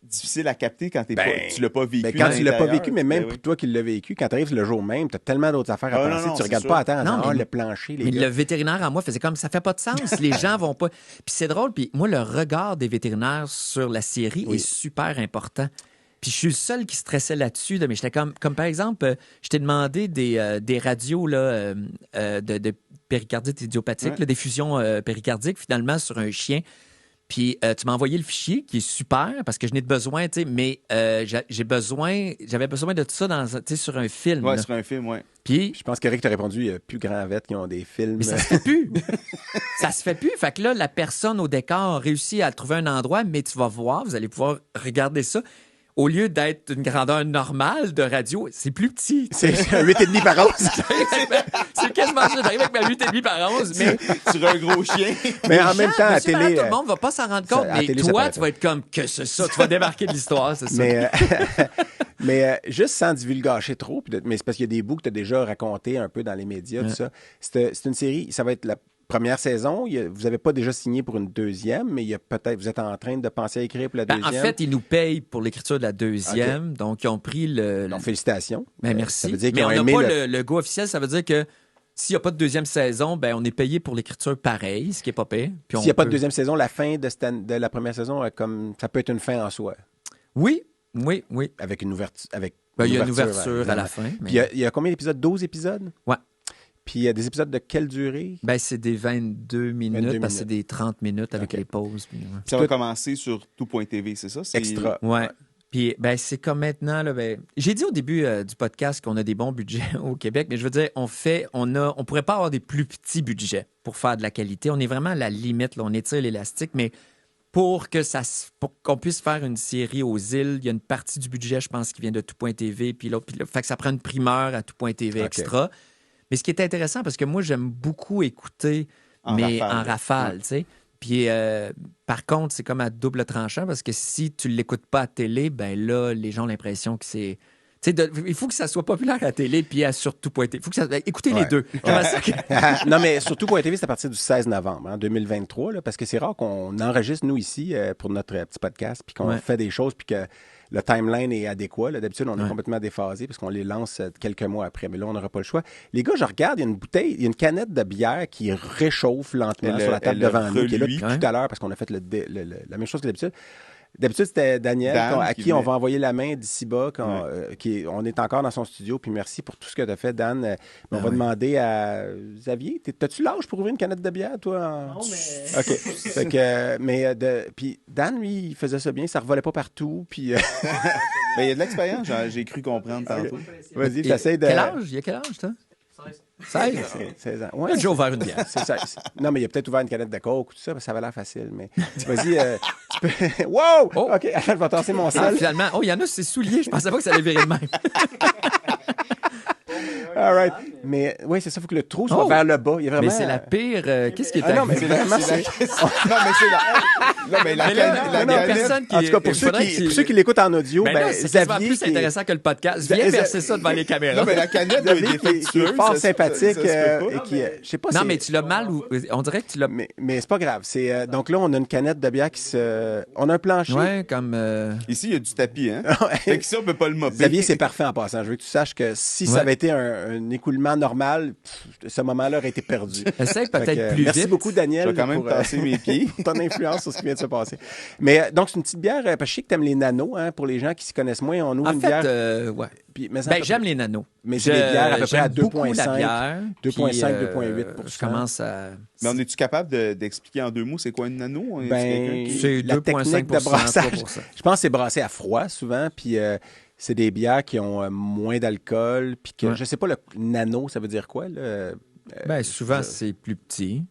difficiles à capter quand Ben, tu l'as pas vécu. mais quand à tu l'as pas l'intérieur. vécu, mais même Ben pour oui. toi qui l'as vécu, quand tu arrives le jour même, tu as tellement d'autres affaires à Ah, non, penser. non, Tu c'est regardes sûr. pas à temps. Non, mais- Le plancher, les Mais gars. le vétérinaire en moi faisait comme ça fait pas de sens. Les gens vont pas. Puis c'est drôle. Puis moi, le regard des vétérinaires sur la série Oui. est super important. Puis je suis le seul qui stressait là-dessus. Mais j'étais comme par exemple, je t'ai demandé des radios là, de péricardite idiopathique, Ouais. là, des fusions péricardiques finalement sur un chien. Puis tu m'as envoyé le fichier qui est super parce que je n'ai de besoin, tu sais, mais j'avais besoin de tout ça tu sais, sur un film. Ouais, là. sur un film, ouais. Puis Je pense qu'Eric t'a répondu, il y a plus grand vête qui ont des films. mais ça se fait plus. Ça se fait plus. Fait que là, la personne au décor réussit à trouver un endroit, mais tu vas voir, vous allez pouvoir regarder ça. Au lieu d'être une grandeur normale de radio, c'est plus petit. C'est un 8,5 par 11. C'est quasiment ça. J'arrive avec ma 8,5 par 11, mais Sur un gros chien. Mais en les même gens, temps, à monsieur, madame, télé. tout le monde va pas s'en rendre compte, à mais télé, ça toi, paraît tu pas. vas être comme que c'est ça. Tu vas débarquer de l'histoire, c'est ça. Mais, Mais juste sans divulgacher trop, mais c'est parce qu'il y a des bouts que tu as déjà racontés un peu dans les médias, tout ça. C'est une série, ça va être la première saison. Vous n'avez pas déjà signé pour une deuxième, mais il y a peut-être, vous êtes en train de penser à écrire pour la deuxième. En fait, ils nous payent pour l'écriture de la deuxième. Donc, ils ont pris le... Donc, félicitations. Ben, merci. Ça veut dire qu'ils mais ont on n'a aimé pas le go officiel. Ça veut dire que s'il n'y a pas de deuxième saison, ben on est payé pour l'écriture pareil, ce qui n'est pas payé. S'il n'y a pas de deuxième saison, la fin de la première saison, comme ça peut être une fin en soi. Oui. Avec une ouverture. Il y a une ouverture à la fin. Mais... Puis il y a combien d'épisodes? 12 épisodes? Ouais. Puis il y a des épisodes de quelle durée? Ben, c'est des 22 minutes, parce que c'est des 30 minutes avec les pauses. Puis, Ça va commencer sur tout.tv, c'est ça? C'est Extra. Ouais. Puis, ben, c'est comme maintenant, là, ben, j'ai dit au début du podcast qu'on a des bons budgets au Québec, mais je veux dire, on pourrait pas avoir des plus petits budgets pour faire de la qualité. On est vraiment à la limite, là, on étire l'élastique, mais pour qu'on puisse faire une série aux îles, il y a une partie du budget, je pense, qui vient de tout.tv, puis l'autre, fait que ça prend une primeur à tout.tv extra. Mais ce qui est intéressant, parce que moi, j'aime beaucoup écouter, en rafale, tu sais. Puis, par contre, c'est comme à double tranchant, parce que si tu ne l'écoutes pas à télé, ben là, les gens ont l'impression que c'est... il faut que ça soit populaire à la télé, puis à sur tout.tv. Il faut que ça... Écoutez les deux. Non, mais sur tout.tv, c'est à partir du 16 novembre 2023, là, parce que c'est rare qu'on enregistre, nous, ici, pour notre petit podcast, puis qu'on fait des choses, puis que le timeline est adéquat. Là. D'habitude, on est complètement déphasé, parce qu'on les lance quelques mois après. Mais là, on n'aura pas le choix. Les gars, je regarde, il y a une canette de bière qui réchauffe lentement sur la table devant nous, qui est là depuis tout à l'heure, parce qu'on a fait la même chose que d'habitude. D'habitude, c'était Daniel à qui on va envoyer la main d'ici bas. On est encore dans son studio. Puis merci pour tout ce que tu as fait, Dan. On va demander à Xavier, t'as-tu l'âge pour ouvrir une canette de bière, toi? Non, mais... OK. Fait que, puis Dan, lui, il faisait ça bien. Ça ne revolait pas partout. Puis... Mais il y a de l'expérience, j'ai cru comprendre tantôt. Vas-y, j'essaie de... Quel âge? Il y a quel âge, toi? 16 ans. Ouais. Il a déjà ouvert une bière. Non, mais il a peut-être ouvert une canette de coke ou tout ça, parce que ça avait l'air facile. Mais vas-y, tu peux... Wow! Oh. OK, je vais tasser mon sel. Finalement, il y en a, c'est souliers. Je pensais pas que ça allait virer de même. All right. Mais oui, c'est ça, il faut que le trou soit vers le bas. Il y a vraiment... Mais c'est la pire... Qu'est-ce qui est non, mais C'est vraiment, la personne qui... En tout cas, pour ceux qui l'écoutent en audio, c'est quasiment plus intéressant que le podcast. Viens verser ça devant les caméras. Non, mais la canette est défectueuse. Qui est fort sympathique et qui... Je sais pas si... Non, mais tu l'as mal ou... On dirait que tu l'as... Mais c'est pas grave. Donc là, on a une canette de bière qui se... On a un plancher. Ouais, comme... Ici, il y a du tapis, hein? Fait que ça, on peut pas le mopper. Xavier, c'est parfait en passant. Je veux que tu saches que si ça avait été un écoulement normal, ce moment-là aurait été perdu. Essaye peut-être plus vite. Merci beaucoup, Daniel. Je vais quand même tasser mes pieds. Ton influence sur ce qui vient de se passer. Mais donc, c'est une petite bière, parce que je sais que tu aimes les nanos, hein, pour les gens qui s'y connaissent moins. On ouvre une bière. Ouais. Puis, j'aime les nanos. Mais c'est des bières à peu près à 2.5, 2.5, 2.8 Je commence à... Mais on est-tu capable d'expliquer en deux mots c'est quoi une nano? C'est la technique de brassage. Je pense que c'est brassé à froid, souvent, puis... c'est des bières qui ont moins d'alcool, puis que, je sais pas, le nano, ça veut dire quoi, là? Souvent, c'est plus petit.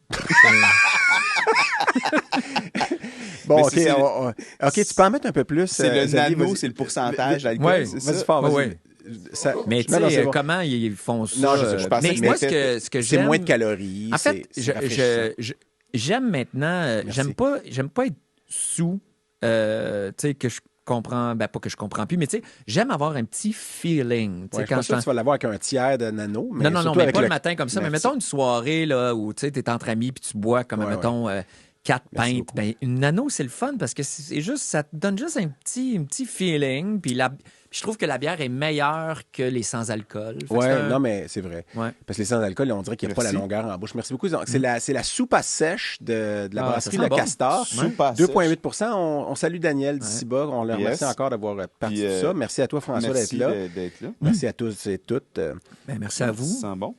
Bon, OK, tu peux en mettre un peu plus. C'est le nano, c'est le pourcentage d'alcool, c'est ça? Vas-y fort, vas-y. Ouais. Mais tu sais, comment ils font ça? Non, je pensais mais que moi, ce que j'aime... C'est moins de calories. En fait, j'aime maintenant... J'aime pas être sous, tu sais, que je comprends... pas que je comprends plus, mais tu sais, j'aime avoir un petit feeling. Je pense que tu vas l'avoir avec un tiers de nano. Mais non, mais pas le matin comme ça. Mais mettons une soirée là, où tu es entre amis puis tu bois comme, mettons... 4 pintes. Une nano, c'est le fun parce que c'est juste, ça te donne juste un petit feeling. Puis je trouve que la bière est meilleure que les sans-alcool. Oui, non, mais c'est vrai. Ouais. Parce que les sans-alcool, on dirait qu'il n'y a pas la longueur en bouche. Merci beaucoup. Donc, c'est la soupe à sèche de la brasserie Le Castor. 2,8 On salue Daniel d'ici bas. On le remercie encore d'avoir parti de ça. Merci à toi, François, d'être là. Merci à tous et toutes. Merci à vous. Ça sent bon.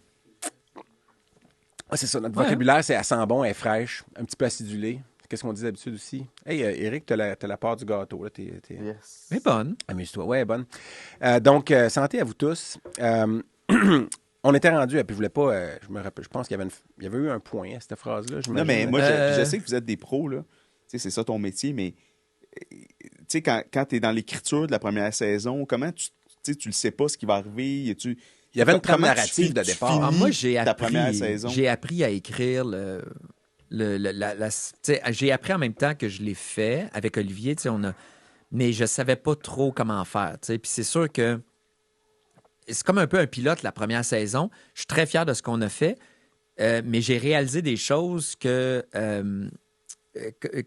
C'est ça, notre vocabulaire, c'est elle sent bon, elle est fraîche, un petit peu acidulée. Qu'est-ce qu'on dit d'habitude aussi? Hey, Eric, t'as la part du gâteau. Là. Yes. Elle est bonne. Amuse-toi. Ouais, elle est bonne. Donc, santé à vous tous. On était rendu, puis je voulais pas... je pense qu'il y avait eu un point à cette phrase-là. Non, mais moi, je sais que vous êtes des pros, là. Tu sais, c'est ça ton métier, mais tu sais, quand tu es dans l'écriture de la première saison, comment tu le sais pas ce qui va arriver? Il y avait une trame narrative de départ. Moi, j'ai appris à écrire j'ai appris en même temps que je l'ai fait avec Olivier. On a mais je savais pas trop comment faire. Tu sais. Puis c'est sûr que c'est comme un peu un pilote la première saison. Je suis très fier de ce qu'on a fait, mais j'ai réalisé des choses que...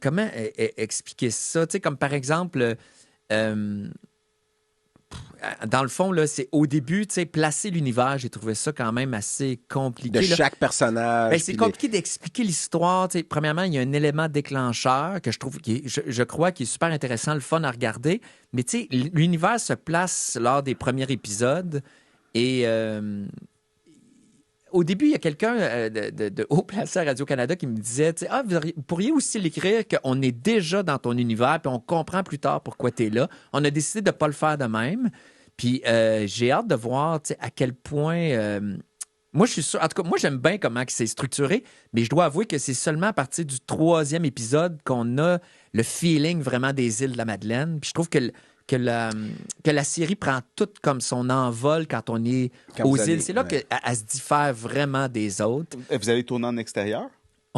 comment expliquer ça? Tu sais, comme par exemple... dans le fond, là, c'est au début, tu sais, placer l'univers, j'ai trouvé ça quand même assez compliqué. De là. chaque personnage. Ben, c'est compliqué d'expliquer l'histoire. Tu sais, premièrement, il y a un élément déclencheur que je trouve, je crois, qui est super intéressant, le fun à regarder. Mais tu sais, l'univers se place lors des premiers épisodes et au début, il y a quelqu'un de haut placé à Radio-Canada qui me disait, tu sais, vous pourriez aussi l'écrire qu'on est déjà dans ton univers puis on comprend plus tard pourquoi tu es là. On a décidé de ne pas le faire de même. Puis j'ai hâte de voir à quel point... moi, je suis sûr... En tout cas, moi, j'aime bien comment c'est structuré, mais je dois avouer que c'est seulement à partir du 3e épisode qu'on a le feeling vraiment des îles de la Madeleine. Puis je trouve que la série prend tout comme son envol quand on est aux îles. C'est là qu'elle se diffère vraiment des autres. Vous allez tourner en extérieur?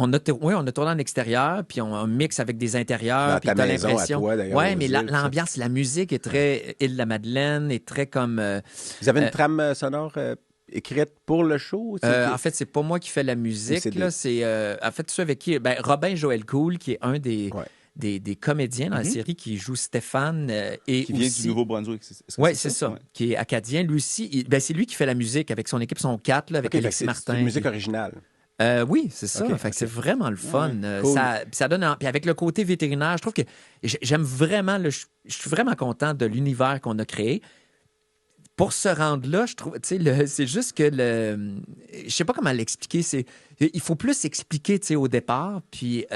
Oui, on a tourné en extérieur, puis on mixe avec des intérieurs. Dans ta maison à toi, d'ailleurs. Oui, mais aux îles, l'ambiance, la musique est très île de la Madeleine, est très comme... Vous avez une trame sonore écrite pour le show? En fait, c'est pas moi qui fais la musique. C'est en fait, ceux avec qui... Robin Joël Cool, qui est un des... Ouais. Des comédiens dans la série qui joue Stéphane et qui vient aussi... du Nouveau-Brunswick. Oui, c'est ça. Ouais. Qui est acadien. Lui aussi, c'est lui qui fait la musique avec son équipe, son 4, là, avec Alexis Martin. C'est une musique originale. Oui, c'est ça. Fait que c'est vraiment le fun. Cool. Ça donne... Puis avec le côté vétérinaire, je trouve que j'aime vraiment... Je suis vraiment content de l'univers qu'on a créé. Pour se rendre là, je trouve... c'est juste que je sais pas comment l'expliquer. Il faut plus expliquer, au départ. Puis...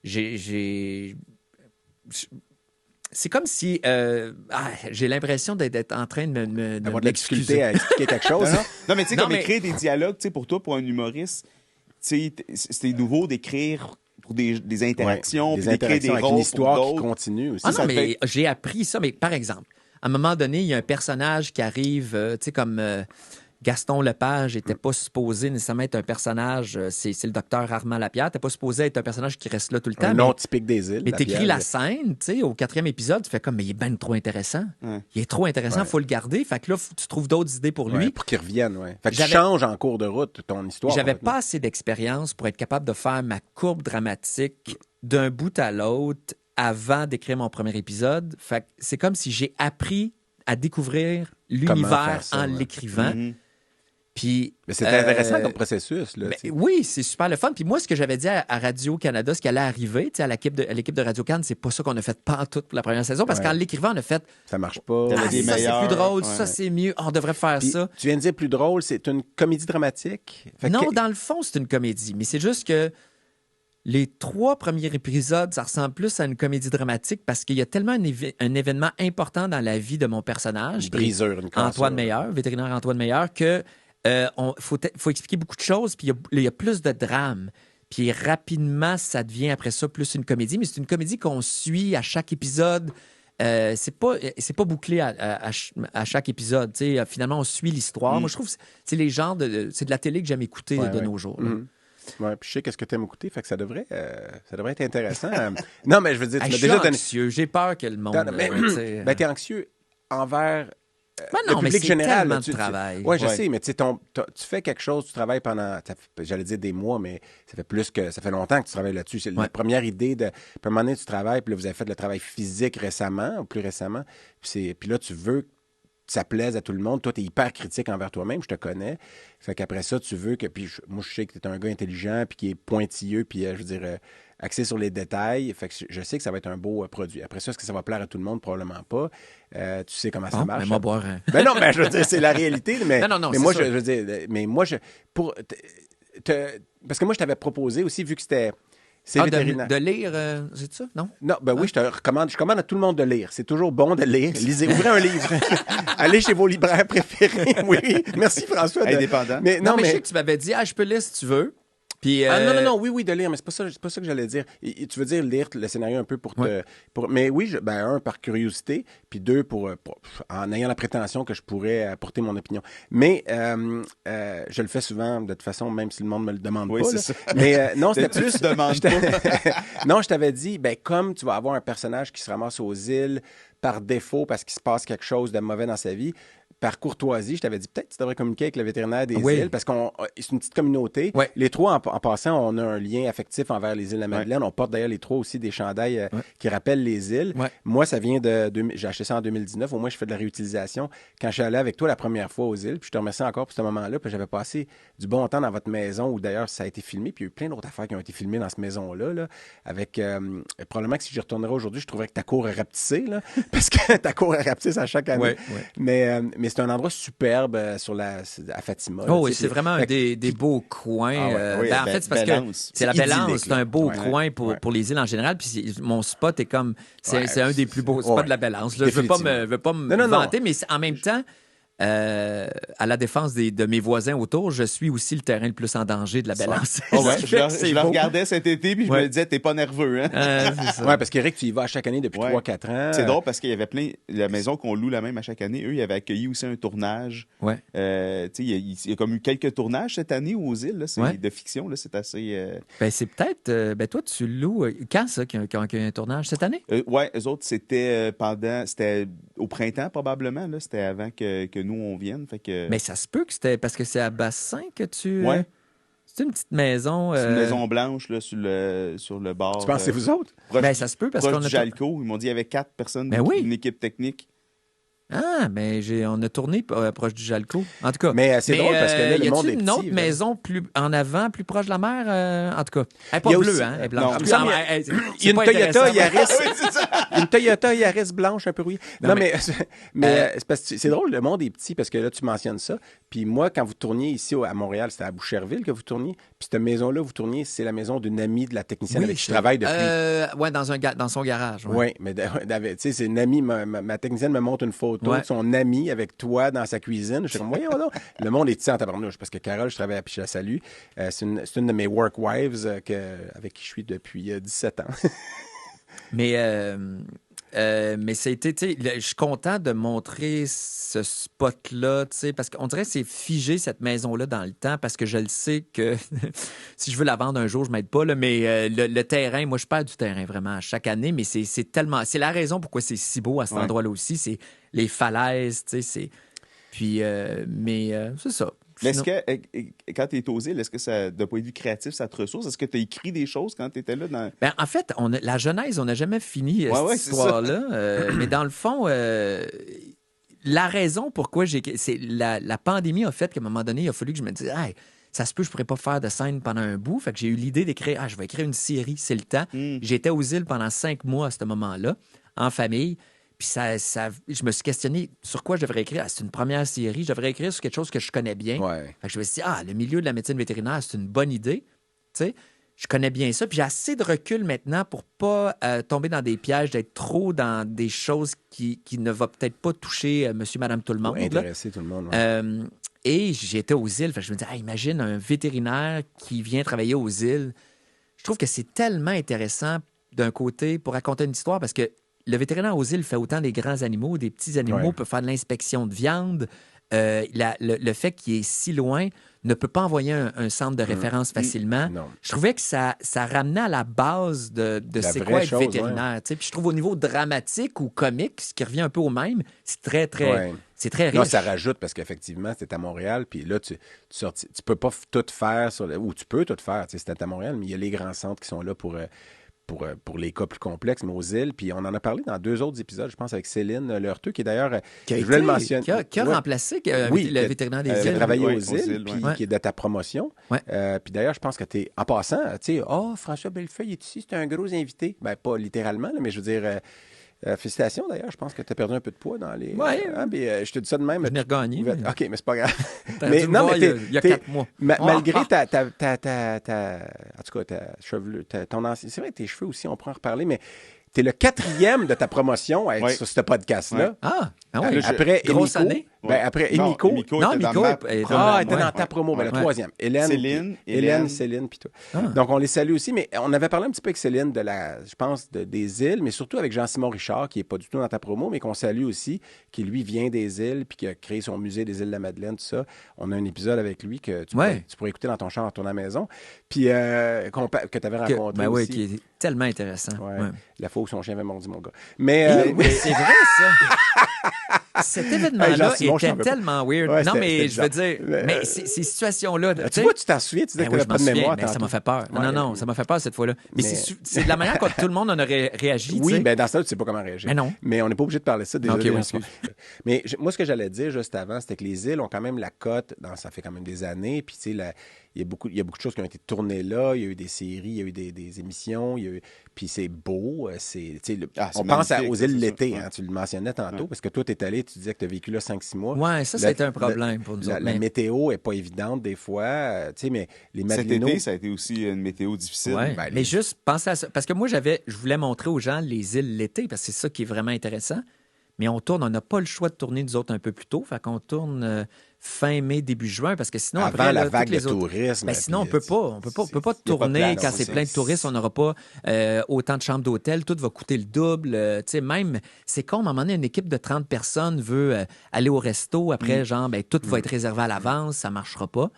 c'est comme si j'ai l'impression d'être en train de d'avoir de la difficulté à expliquer quelque chose. Non, mais tu sais, comme écrire des dialogues, pour toi, pour un humoriste, c'était nouveau d'écrire pour des interactions, des puis d'écrire des avec rôles une histoire pour qui d'autres. continue aussi. Ah non, mais j'ai appris ça. Mais par exemple, à un moment donné, il y a un personnage qui arrive, comme... Gaston Lepage n'était pas supposé nécessairement être un personnage, c'est le docteur Armand Lapierre, n'était pas supposé être un personnage qui reste là tout le temps. Un nom typique des îles. Mais t'écris la scène, au 4e épisode, tu fais comme, mais il est ben trop intéressant. Il est trop intéressant, il faut le garder. Fait que là, tu trouves d'autres idées pour lui. Pour qu'il revienne, Fait que tu changes en cours de route ton histoire. J'avais pas assez d'expérience pour être capable de faire ma courbe dramatique d'un bout à l'autre avant d'écrire mon premier épisode. Fait que c'est comme si j'ai appris à découvrir l'univers en l'écrivant. Mm-hmm. Puis, mais c'est intéressant comme processus. Là, oui, c'est super le fun. Puis moi, ce que j'avais dit à Radio-Canada, ce qui allait arriver à l'équipe de Radio-Can, c'est pas ça qu'on a fait pantoute pour la première saison, parce qu'en l'écrivant, on a fait... Ça marche pas. Ça, c'est plus drôle, ça, c'est mieux. On devrait faire puis, ça. Tu viens de dire plus drôle, c'est une comédie dramatique? Non, dans le fond, c'est une comédie. Mais c'est juste que les 3 premiers épisodes, ça ressemble plus à une comédie dramatique parce qu'il y a tellement un événement important dans la vie de mon personnage, une brisure, une cassure. Antoine Meilleur, vétérinaire Antoine Meilleur, que... faut expliquer beaucoup de choses, puis il y a plus de drame. Puis rapidement, ça devient après ça plus une comédie, mais c'est une comédie qu'on suit à chaque épisode. C'est pas bouclé à chaque épisode. T'sais, finalement, on suit l'histoire. Moi, je trouve que c'est les genres c'est de la télé que j'aime écouter de nos jours. Ouais, puis je sais qu'est-ce que tu aimes écouter, fait que ça devrait être intéressant. Non, mais je veux dire, tu m'as déjà donné... anxieux, j'ai peur que le monde... t'es anxieux envers... non, le public mais c'est général, tellement de travail. Oui, je sais, mais tu fais quelque chose, tu travailles pendant, j'allais dire des mois, mais ça fait longtemps que tu travailles là-dessus. C'est la première idée puis à un moment donné, tu travailles, puis là, vous avez fait le travail physique récemment, ou plus récemment, puis là, tu veux que ça plaise à tout le monde. Toi, tu es hyper critique envers toi-même, je te connais. Fait qu'après ça, tu veux que, puis moi, je sais que tu es un gars intelligent, puis qui est pointilleux, puis je veux dire... axé sur les détails. Fait que je sais que ça va être un beau produit. Après ça, est-ce que ça va plaire à tout le monde? Probablement pas. Tu sais comment ça marche. Mais moi, boire un... Ben non, mais je veux dire, c'est la réalité. Mais, non, mais moi, je veux dire, mais moi, parce que moi, je t'avais proposé aussi, vu que c'était... C'est vétérinaire. De lire, c'est ça, non? Non, ben oui, je te recommande. Je commande à tout le monde de lire. C'est toujours bon de lire. Lisez, ouvrez un livre. Allez chez vos libraires préférés. Oui, merci François. Indépendant. Mais je sais que tu m'avais dit, je peux lire si tu veux. Puis, non, oui, de lire, mais c'est pas ça que j'allais dire. Tu veux dire lire le scénario un peu pour te... mais oui, un, par curiosité, puis deux, en ayant la prétention que je pourrais apporter mon opinion. Mais je le fais souvent, de toute façon, même si le monde me le demande pas. C'est Là. ça. Mais non, c'était plus... Demande pas. Non, je t'avais dit, comme tu vas avoir un personnage qui se ramasse aux îles par défaut parce qu'il se passe quelque chose de mauvais dans sa vie, par courtoisie, je t'avais dit peut-être que tu devrais communiquer avec le vétérinaire des îles parce que c'est une petite communauté. Ouais. Les trois, en passant, on a un lien affectif envers les îles de la Madeleine. On porte d'ailleurs les trois aussi des chandails qui rappellent les îles. Ouais. Moi, ça vient j'ai acheté ça en 2019. Au moins, je fais de la réutilisation. Quand je suis allé avec toi la première fois aux îles, puis je te remercie encore pour ce moment-là, puis j'avais passé du bon temps dans votre maison où d'ailleurs ça a été filmé, puis il y a eu plein d'autres affaires qui ont été filmées dans cette maison-là. Là, avec probablement que si j'y retournerais aujourd'hui, je trouverais que ta cour est rapetissée, là, parce que ta cour est rapetissée à chaque année. Mais c'est un endroit superbe à Fatima. Oh, oui, c'est vraiment un des beaux coins. En fait, c'est parce que c'est la Bellance, c'est un beau coin pour les îles en général. Puis mon spot est comme... C'est un des plus beaux spots de la Bellance. Je ne veux pas me vanter, mais en même temps... à la défense de mes voisins autour, je suis aussi le terrain le plus en danger de la Bellance. Je le regardais cet été, puis je me disais, t'es pas nerveux, hein? Oui, parce qu'Éric, tu y vas à chaque année depuis 3-4 ans. C'est drôle parce qu'il y avait plein... La maison qu'on loue la même à chaque année, eux, ils avaient accueilli aussi un tournage. Il y a comme eu quelques tournages cette année aux îles, là, de fiction, là, c'est assez... c'est peut-être... toi, tu loues... Quand ça, qu'il y a un tournage? Cette année? Oui, eux autres, c'était c'était au printemps, probablement. Là, c'était avant que nous, on vienne. Fait que... Mais ça se peut que c'était... Parce que c'est à Bassin que tu... Oui. C'est une petite maison... C'est une maison blanche là, sur le bord. Tu penses que c'est vous autres? Ça se peut parce qu'on a... Jalco. Ils m'ont dit qu'il y avait 4 personnes d'une équipe technique. Ah, mais on a tourné proche du Jalco. En tout cas. Mais c'est drôle parce que là, le monde est petit. Y a une autre maison plus en avant, plus proche de la mer? En tout cas. Elle n'est pas bleue, hein? Elle est blanche. Il y a une Toyota Yaris. Une Toyota Yaris blanche un peu rouillée. Non, mais c'est parce que c'est drôle, le monde est petit parce que là, tu mentionnes ça. Puis moi, quand vous tourniez ici à Montréal, c'était à Boucherville que vous tourniez. Puis cette maison-là, vous tourniez, c'est la maison d'une amie de la technicienne avec qui je travaille depuis. Oui, dans son garage. Oui, mais tu sais, c'est une amie. Ma technicienne me montre une photo de son ami avec toi dans sa cuisine. Je suis comme, voyons là. Le monde est petit en tabarnouche parce que Carole, je travaille à Piche la Salue. C'est une de mes work wives avec qui je suis depuis 17 ans. Mais c'était, tu sais, je suis content de montrer ce spot-là, tu sais, parce qu'on dirait que c'est figé, cette maison-là, dans le temps, parce que je le sais que si je veux la vendre un jour, je m'aide pas, là, mais le terrain, moi, je perds du terrain vraiment chaque année, mais c'est tellement... C'est la raison pourquoi c'est si beau à cet endroit-là aussi, c'est les falaises, tu sais, c'est... Puis, c'est ça. Mais est-ce que, quand tu es aux îles, est-ce que ça, d'un point de vue créatif, ça te ressource? Est-ce que tu as écrit des choses quand tu étais là? En fait, la genèse, on n'a jamais fini cette histoire-là. Mais dans le fond, la raison pourquoi c'est la pandémie a fait qu'à un moment donné, il a fallu que je me dise, hey, ça se peut, je ne pourrais pas faire de scène pendant un bout. Fait que j'ai eu l'idée d'écrire, je vais écrire une série, c'est le temps. J'étais aux îles pendant 5 mois à ce moment-là, en famille. Puis je me suis questionné sur quoi je devrais écrire. C'est une première série. Je devrais écrire sur quelque chose que je connais bien. Fait que je me suis dit, le milieu de la médecine vétérinaire, c'est une bonne idée. Tu sais, je connais bien ça. Puis j'ai assez de recul maintenant pour pas tomber dans des pièges, d'être trop dans des choses qui ne vont peut-être pas toucher monsieur, madame, tout le monde. Intéresser tout le monde. Et j'étais aux îles. Fait que je me dis, imagine un vétérinaire qui vient travailler aux îles. Je trouve que c'est tellement intéressant d'un côté pour raconter une histoire parce que le vétérinaire aux îles fait autant des grands animaux, des petits animaux, peut faire de l'inspection de viande. Le fait qu'il est si loin ne peut pas envoyer un centre de référence facilement. Je trouvais que ça ramenait à la base de c'est quoi être vétérinaire. Puis je trouve au niveau dramatique ou comique, ce qui revient un peu au même, c'est très, très... C'est très riche. Non, ça rajoute parce qu'effectivement, c'était à Montréal, puis là, tu peux pas tout faire, ou tu peux tout faire, c'était à Montréal, mais il y a les grands centres qui sont là pour les cas plus complexes, mais aux îles. Puis on en a parlé dans 2 autres épisodes, je pense, avec Céline Leurteux, qui est d'ailleurs, je voulais le mentionner. Qui a remplacé le vétérinaire des îles. Qui a travaillé aux îles, puis qui est de ta promotion. Puis d'ailleurs, je pense que tu es, en passant, tu sais, François Bellefeuille est ici, c'est un gros invité. Ben, pas littéralement, là, mais je veux dire... félicitations d'ailleurs, je pense que tu as perdu un peu de poids dans les. Je te dis ça de même. Je n'ai regagné. OK, mais c'est pas grave. Mais non, mais il y a 4 mois. Malgré en tout cas, ton ancien. C'est vrai, tes cheveux aussi, on pourra en reparler, mais tu es le 4e de ta promotion à être sur ce podcast-là. Ah oui. Après grosse année. Ben, après, Non, Emiko. Non, était dans Miko ma est- première. Ah, elle était Ouais. dans ta promo. Ben, le Ouais. troisième. Hélène, Céline, puis toi. Ah. Donc, on les salue aussi. Mais on avait parlé un petit peu avec Céline je pense, des îles, mais surtout avec Jean-Simon Richard, qui n'est pas du tout dans ta promo, mais qu'on salue aussi, qui, lui, vient des îles, puis qui a créé son musée des îles de la Madeleine, tout ça. On a un épisode avec lui que tu pourrais écouter dans ton char, en tournant à la maison. Puis, que tu avais rencontré oui, aussi. qui est tellement intéressant. Ouais. Ouais. La fois où son chien avait mordu mon gars. Mais, Oui, c'est vrai, ça. Cet Hey, événement-là Jean-Simon, je était t'en veux pas. tellement weird. Ouais, non, c'était mais je veux bizarre. dire, mais ces situations-là. tu vois, tu t'en souviens, tu disais Ben que oui, tu je n'avais m'en pas de souviens, mémoire. mais ça tantôt. m'a fait peur. Ouais. Non, ça m'a fait peur cette fois-là. Mais Mais- c'est de la manière dont tout le monde en aurait réagi. tu Oui, sais. ben dans ça, tu sais pas comment réagir. Mais non. Mais on n'est pas obligé de parler de ça. Désolé, Ok, oui, Jean-Simon. Mais moi, ce que j'allais dire juste avant, c'était que les îles ont quand même la cote. Ça fait quand même des années. Puis, tu sais, il y a beaucoup de choses qui ont été tournées là. Il y a eu des séries, il y a eu des émissions. Puis c'est beau. Tu sais, on pense magnifique, aux ça, îles c'est l'été. ça. Hein, tu le mentionnais tantôt. Parce que toi, tu es allé, tu disais que tu as vécu là 5-6 mois. Ouais, ça a été un problème pour nous autres. La mais- météo n'est pas évidente des fois. Tu sais, mais les Cet Madelinos... été, ça a été aussi une météo difficile. Ouais, Ben, mais juste pensez à ça. Parce que moi, je voulais montrer aux gens les îles l'été, parce que c'est ça qui est vraiment intéressant. Mais on n'a pas le choix de tourner nous autres un peu plus tôt. Fait qu'on tourne fin mai, début juin, parce que sinon, Avant après, la là, vague toutes les de autres... tourisme. Ben, sinon, on puis, peut pas. On peut pas y a pas de tourner place, quand c'est c'est plein de ça. touristes. On n'aura pas autant de chambres d'hôtel. Tout va coûter le double. Tu sais, même, c'est con, à un moment donné, une équipe de 30 personnes veut aller au resto. Après, genre, ben, tout va être réservé à l'avance. Ça marchera pas.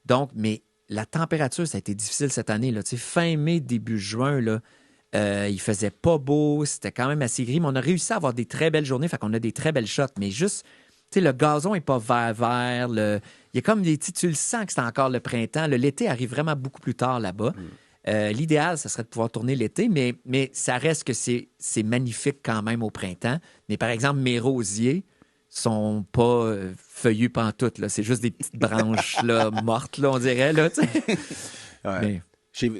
Donc, mais la température, ça a été difficile cette année. Là. Tu sais, fin mai, début juin, là, il faisait pas beau. C'était quand même assez gris. Mais on a réussi à avoir des très belles journées. Fait qu'on a des très belles shots. Mais juste... Tu sais, le gazon n'est pas vert. Il y a comme des... Tu le sens que c'est encore le printemps. L'été arrive vraiment beaucoup plus tard là-bas. L'idéal, ça serait de pouvoir tourner l'été, mais ça reste que c'est magnifique quand même au printemps. Mais par exemple, mes rosiers sont pas feuillus pantoute. Là. C'est juste des petites branches là, mortes, là, on dirait. Là, tu sais. Ouais. Mais-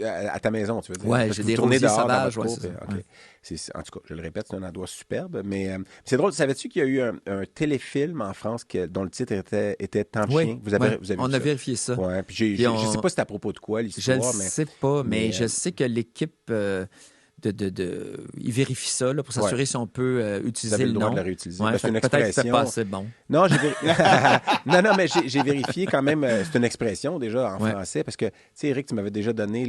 À ta maison, tu veux dire? Ouais, Parce j'ai que des vous tournez rosiers dehors dans sauvages, votre ouais, cour, c'est ça. puis- OK. Ouais. En tout cas, je le répète, c'est un endroit superbe. Mais c'est drôle, savais-tu qu'il y a eu un téléfilm en France dont le titre était Tant de Oui, chien? Vous avez ouais. vu On ça? a vérifié ça. Ouais, puis Puis je on- sais pas c'est à propos de quoi Je l'histoire, ne mais sais pas, mais mais, je sais que l'équipe ils vérifient ça là, pour s'assurer si on peut vous utiliser avez le le droit nom. de la réutiliser. Ouais, Ben, c'est fait une que peut-être que c'était expression. pas assez bon. Non, non, mais j'ai vérifié quand même. C'est une expression déjà en Ouais. français parce que, tu sais, Eric, tu m'avais déjà donné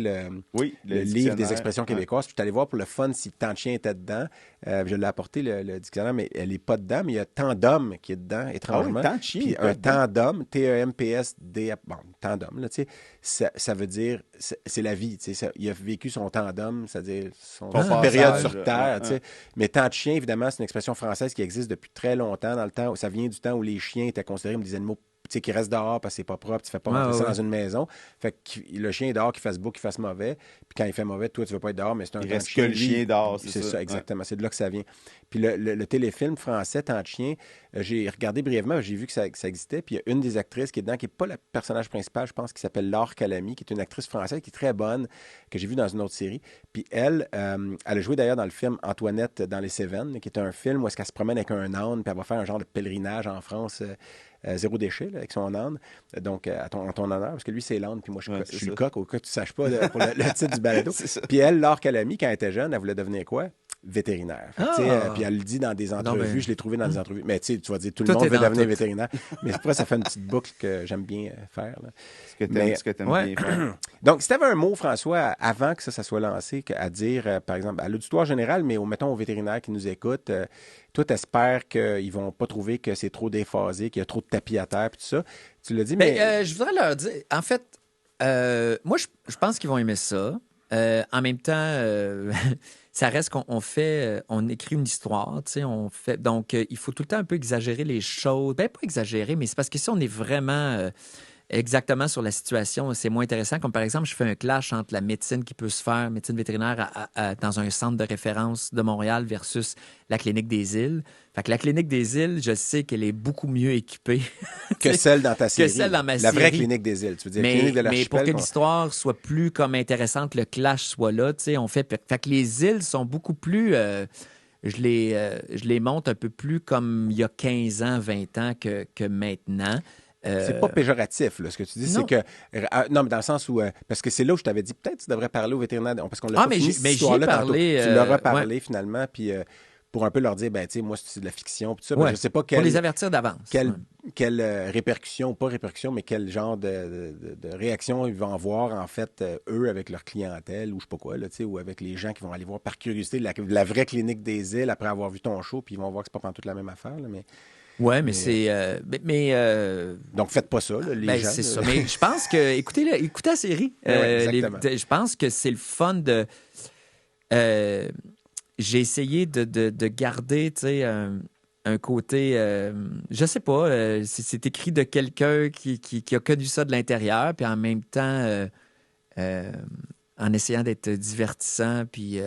Oui, le livre dictionnaire. des expressions Ouais. québécoises. Puis je suis allé voir pour le fun si tant de chiens était dedans. Je l'ai apporté, le dictionnaire, mais elle n'est pas dedans. Mais il y a tant d'hommes qui est dedans, étrangement. tant de chiens, Puis il est pas un dedans. tant d'hommes, T-E-M-P-S-D, bon, tant d'hommes, là, tu sais, ça veut dire, c'est la vie, tu sais. Il a vécu son temps d'homme, c'est-à-dire son Son période passage, sur Terre, tu sais. ouais. Mais tant de chiens, évidemment, c'est une expression française qui existe depuis très longtemps, dans le temps, ça vient du temps où les chiens étaient considérés comme des animaux, tu sais, qui restent dehors parce que c'est pas propre, tu fais pas rentrer ça dans une maison. Fait que le chien est dehors, qu'il fasse beau, qu'il fasse mauvais. Puis quand il fait mauvais, toi, tu veux pas être dehors, mais c'est un Il temps de reste chien. que le Lui, chien dehors, c'est c'est ça, ça. exactement. C'est de là que ça vient. Puis le téléfilm français, Tant de chien, j'ai regardé brièvement, j'ai vu que ça existait. Puis il y a une des actrices qui est dedans, qui n'est pas le personnage principal, je pense, qui s'appelle Laure Calamy, qui est une actrice française qui est très bonne, que j'ai vue dans une autre série. Puis elle a joué d'ailleurs dans le film Antoinette dans les Cévennes, qui est un film où est-ce qu'elle se promène avec un âne, puis elle va faire un genre de pèlerinage en France. Zéro déchet là, avec son âne, donc en ton honneur, parce que lui, c'est l'âne, puis moi, je Ouais, suis c'est le ça. coq, au cas que tu ne saches pas pour le titre du balado. C'est ça. Puis elle, Laure Calamy, quand elle était jeune, elle voulait devenir quoi? Vétérinaire. Fait que, tu sais, puis elle le dit dans des entrevues, ben- je l'ai trouvé dans des entrevues. Mais tu sais, tu vas dire, tout le Tout monde est veut dans devenir tout. vétérinaire. Mais après, ça fait une petite boucle que j'aime bien faire. Là. Mais- Ce que t'aimes Ouais. bien faire. Donc, si tu avais un mot, François, avant que ça soit lancé, à dire, par exemple, à l'auditoire général, mais mettons aux vétérinaires qui nous écoutent, toi, t'espères qu'ils vont pas trouver que c'est trop déphasé, qu'il y a trop de tapis à terre, puis tout ça. Tu l'as dit, mais... Ben, je voudrais leur dire, en fait, moi, je pense qu'ils vont aimer ça. En même temps, ça reste qu'on fait, on écrit une histoire, tu sais, on fait. Donc, il faut tout le temps un peu exagérer les choses. Ben, pas exagérer, mais c'est parce que si on est vraiment exactement sur la situation, c'est moins intéressant. Comme par exemple, je fais un clash entre la médecine qui peut se faire, médecine vétérinaire dans un centre de référence de Montréal versus la clinique des îles. Fait que la clinique des îles, je sais qu'elle est beaucoup mieux équipée que celle dans ta série. celle dans ma La vraie série. clinique des îles, tu veux dire, mais, clinique de mais pour l'archipel. que qu'on- l'histoire soit plus comme intéressante, le clash soit là, tu sais, on fait. Fait que les îles sont beaucoup plus. Je les monte un peu plus comme il y a 15 ans, 20 ans que maintenant. C'est pas péjoratif, là, ce que tu dis. non. C'est que. Non, mais dans le sens où. Parce que c'est là où je t'avais dit, peut-être tu devrais parler au vétérinaire. Parce qu'on l'a Ah, pas mais fini, j'y- cette mais j'y ai histoire-là tantôt. parlé, Tu leur as parlé finalement. Puis pour un peu leur dire, ben, tu sais, moi, c'est de la fiction, puis tout ça. Ouais. Ben, je sais pas Pour les avertir d'avance. quelle répercussion, pas répercussion, mais quel genre de réaction ils vont avoir, en fait, eux, avec leur clientèle, ou je sais pas quoi, là, tu sais, ou avec les gens qui vont aller voir par curiosité la vraie clinique des îles après avoir vu ton show, puis ils vont voir que c'est pas pantoute la même affaire, là, mais... Ouais, mais c'est... Donc, faites pas ça, là, les gens. C'est ça. Mais je pense que... Écoutez la série. Exactement. Je pense que c'est le fun de... j'ai essayé de garder, tu sais, un côté... je sais pas, c'est écrit de quelqu'un qui a connu ça de l'intérieur, puis en même temps... en essayant d'être divertissant. Puis,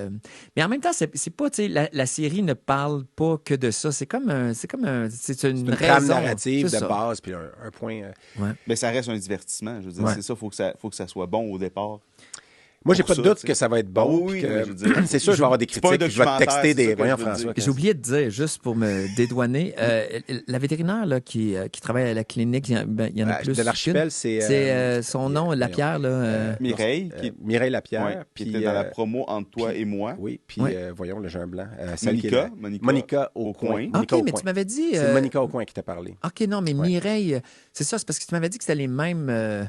mais en même temps, c'est pas, tu sais, la série ne parle pas que de ça. C'est une trame raison, narrative c'est de ça. base, puis un point... Mais ça reste un divertissement. Je veux dire, Ouais. c'est ça, faut que ça soit bon au départ. Moi, j'ai Pour pas de ça, doute tu sais. que ça va être bon. Ah oui, puis que- mais je veux dire, c'est sûr, je vais avoir des c'est pas un critiques, puis je vais te documentaire, texter c'est ça des... que Voyons, je veux François. dire. J'ai oublié de dire, juste pour me dédouaner, la vétérinaire là, qui travaille à la clinique, il y en a plus De l'archipel, c'est... C'est son nom, Lapierre. Là, Mireille, qui Mireille Lapierre. ouais, qui puis, était dans la promo entre toi et moi. Oui, puis Oui. voyons, le jeune blanc. Celle qui est là. Monica au au coin. coin. OK, Monica au mais coin. tu m'avais dit... C'est Monica au coin qui t'a parlé. OK, non, mais Ouais. Mireille, c'est ça, c'est parce que tu m'avais dit que c'était les mêmes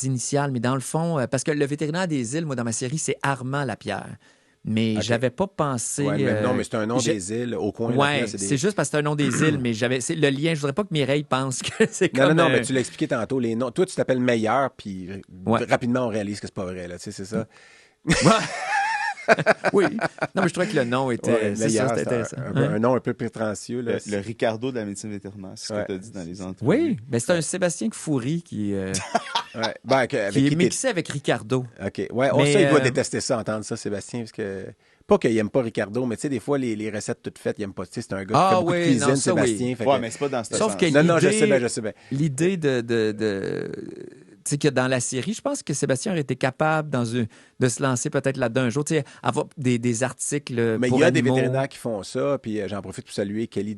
initiales, mais dans le fond, parce que le vétérinaire des îles, moi, dans ma série, c'est Armand Lapierre. Mais OK. j'avais pas pensé... Ouais, mais non, mais c'est un nom j'ai- des îles au coin. Ouais, là, c'est juste parce que c'est un nom des îles, mais c'est le lien. Je voudrais pas que Mireille pense que c'est Non, comme... non, mais tu l'as expliqué tantôt. Les noms. Toi, tu t'appelles Meilleur, puis Ouais. rapidement, on réalise que c'est pas vrai. Là, tu sais, c'est ça. Oui. Non, mais je trouvais que le nom était... Ouais, c'est Meilleur, ça, c'était c'est intéressant. un nom un peu prétentieux. Là. Le Ricardo de la médecine vétérinaire, c'est ce Ouais. que tu as dit dans les entrevues. Oui, mais c'est un Sébastien Foury qui Ouais. Ben, avec est qui t'es- mixé avec Ricardo. OK. Ouais, Mais, ça, il doit détester ça, entendre ça, Sébastien, parce que... Pas qu'il aime pas Ricardo, mais tu sais, des fois, les recettes toutes faites, il aime pas. Tu sais, c'est un gars qui Ah fait beaucoup oui, de cuisine, non, ça, Sébastien. oui. Fait Ouais, que- mais c'est pas dans ce Sauf sens. que Non, non, je l'idée- sais bien. L'idée tu sais, que dans la série, je pense que Sébastien aurait été capable de se lancer peut-être là-dedans un jour, tu sais, avoir des articles Mais pour il y a des animaux. vétérinaires qui font ça, puis j'en profite pour saluer Kelly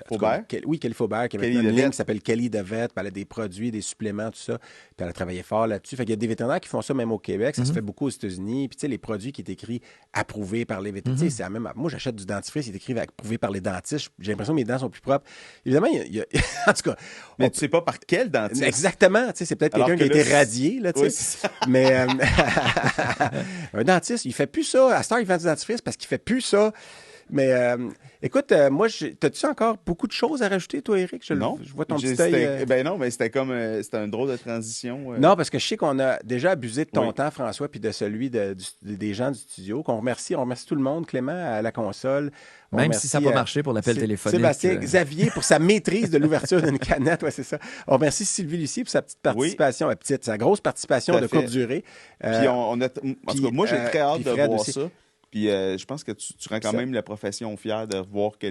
Faubert? Oui, Kelly Faubert, qui a Kelly maintenant une Devet. ligne qui s'appelle Kelly Devet, puis elle a des produits, des suppléments, tout ça, puis elle a travaillé fort là-dessus. Fait qu'il y a des vétérinaires qui font ça même au Québec, ça se fait beaucoup aux États-Unis, puis tu sais, les produits qui est écrit approuvés par les vétérinaires, tu sais, c'est la même... Moi, j'achète du dentifrice, il est écrit approuvé par les dentistes, j'ai l'impression que mes dents sont plus propres. Évidemment, il y a... en tout cas... Mais tu sais pas par quel dentiste. Exactement, tu sais, c'est peut-être Alors quelqu'un qui a que là, été radié, là, tu sais. Oui, c'est ça. Mais un dentiste, il fait plus ça. À cette heure, il vend du dentifrice parce qu'il fait plus ça. Mais écoute, moi, t'as-tu encore beaucoup de choses à rajouter, toi, Éric? Je vois ton petit œil. Ben non, mais c'était comme... c'était un drôle de transition. Non, parce que je sais qu'on a déjà abusé de ton Oui. temps, François, puis de celui des gens du studio. On remercie tout le monde, Clément, à la console. On Même remercie, si ça n'a pas marché pour l'appel téléphonique. Sébastien Xavier pour sa maîtrise de l'ouverture d'une canette, ouais, c'est ça. On remercie Sylvie Lucie pour sa petite participation, sa grosse participation Tout à de fait. courte durée. Puis en tout cas, moi, j'ai très hâte puis de Fred voir aussi. ça. Puis je pense que tu rends quand Ça. même la profession fière de voir que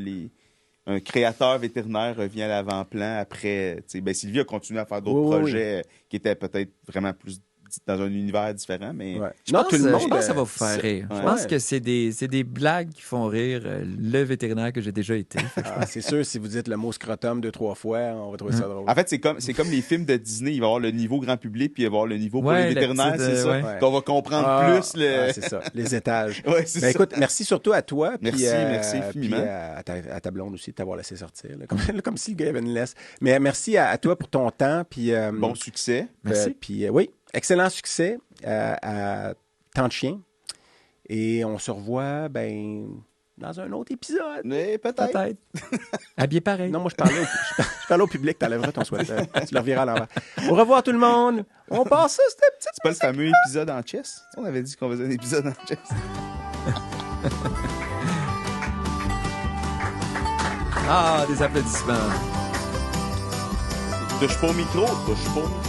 un créateur vétérinaire revient à l'avant-plan après... tu sais, ben, Sylvie a continué à faire d'autres Oui, oui, projets qui étaient peut-être vraiment plus dans un univers différent, mais... Ouais. Je Non, pense, tout le monde. je pense que ça va vous faire rire. Je ouais. pense que c'est des blagues qui font rire le vétérinaire que j'ai déjà été. C'est sûr, si vous dites le mot scrotum 2-3 fois, on va trouver ça drôle. En fait, c'est comme les films de Disney. Il va y avoir le niveau grand public, puis il va y avoir le niveau pour Ouais, les la vétérinaires, petite, c'est ça. ouais. Ouais. Qu'on va comprendre plus le... c'est ça, les étages. Ouais, c'est Ben, ça. écoute, merci surtout à toi. Merci, merci infiniment. Puis à ta blonde aussi de t'avoir laissé sortir. Là, comme si le gars avait une laisse. Mais merci à toi pour ton temps. Puis, Bon succès. Merci. Puis oui, excellent succès à Tant de chiens. Et on se revoit dans un autre épisode. Mais peut-être. Peut-être. Habillé pareil. Non, moi, je parlais au public. T'enlèveras ton sweater. Tu le reviras à l'envers. Au revoir tout le monde. On passe ça, c'était petit. C'est pas le fameux épisode en chess? On avait dit qu'on faisait un épisode en chess. Ah, des applaudissements. Touche pas au micro. Touche pas au micro.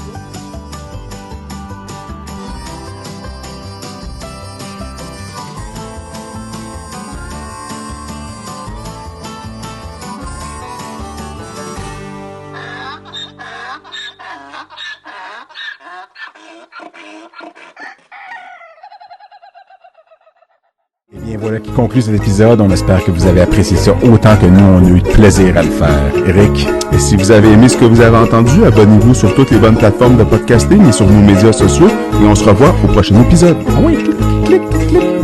Et bien voilà qui conclut cet épisode. On espère que vous avez apprécié ça autant que nous, on a eu de plaisir à le faire. Eric? Et si vous avez aimé ce que vous avez entendu, abonnez-vous sur toutes les bonnes plateformes de podcasting et sur nos médias sociaux. Et on se revoit au prochain épisode. Ah oui, clic, clic, clic.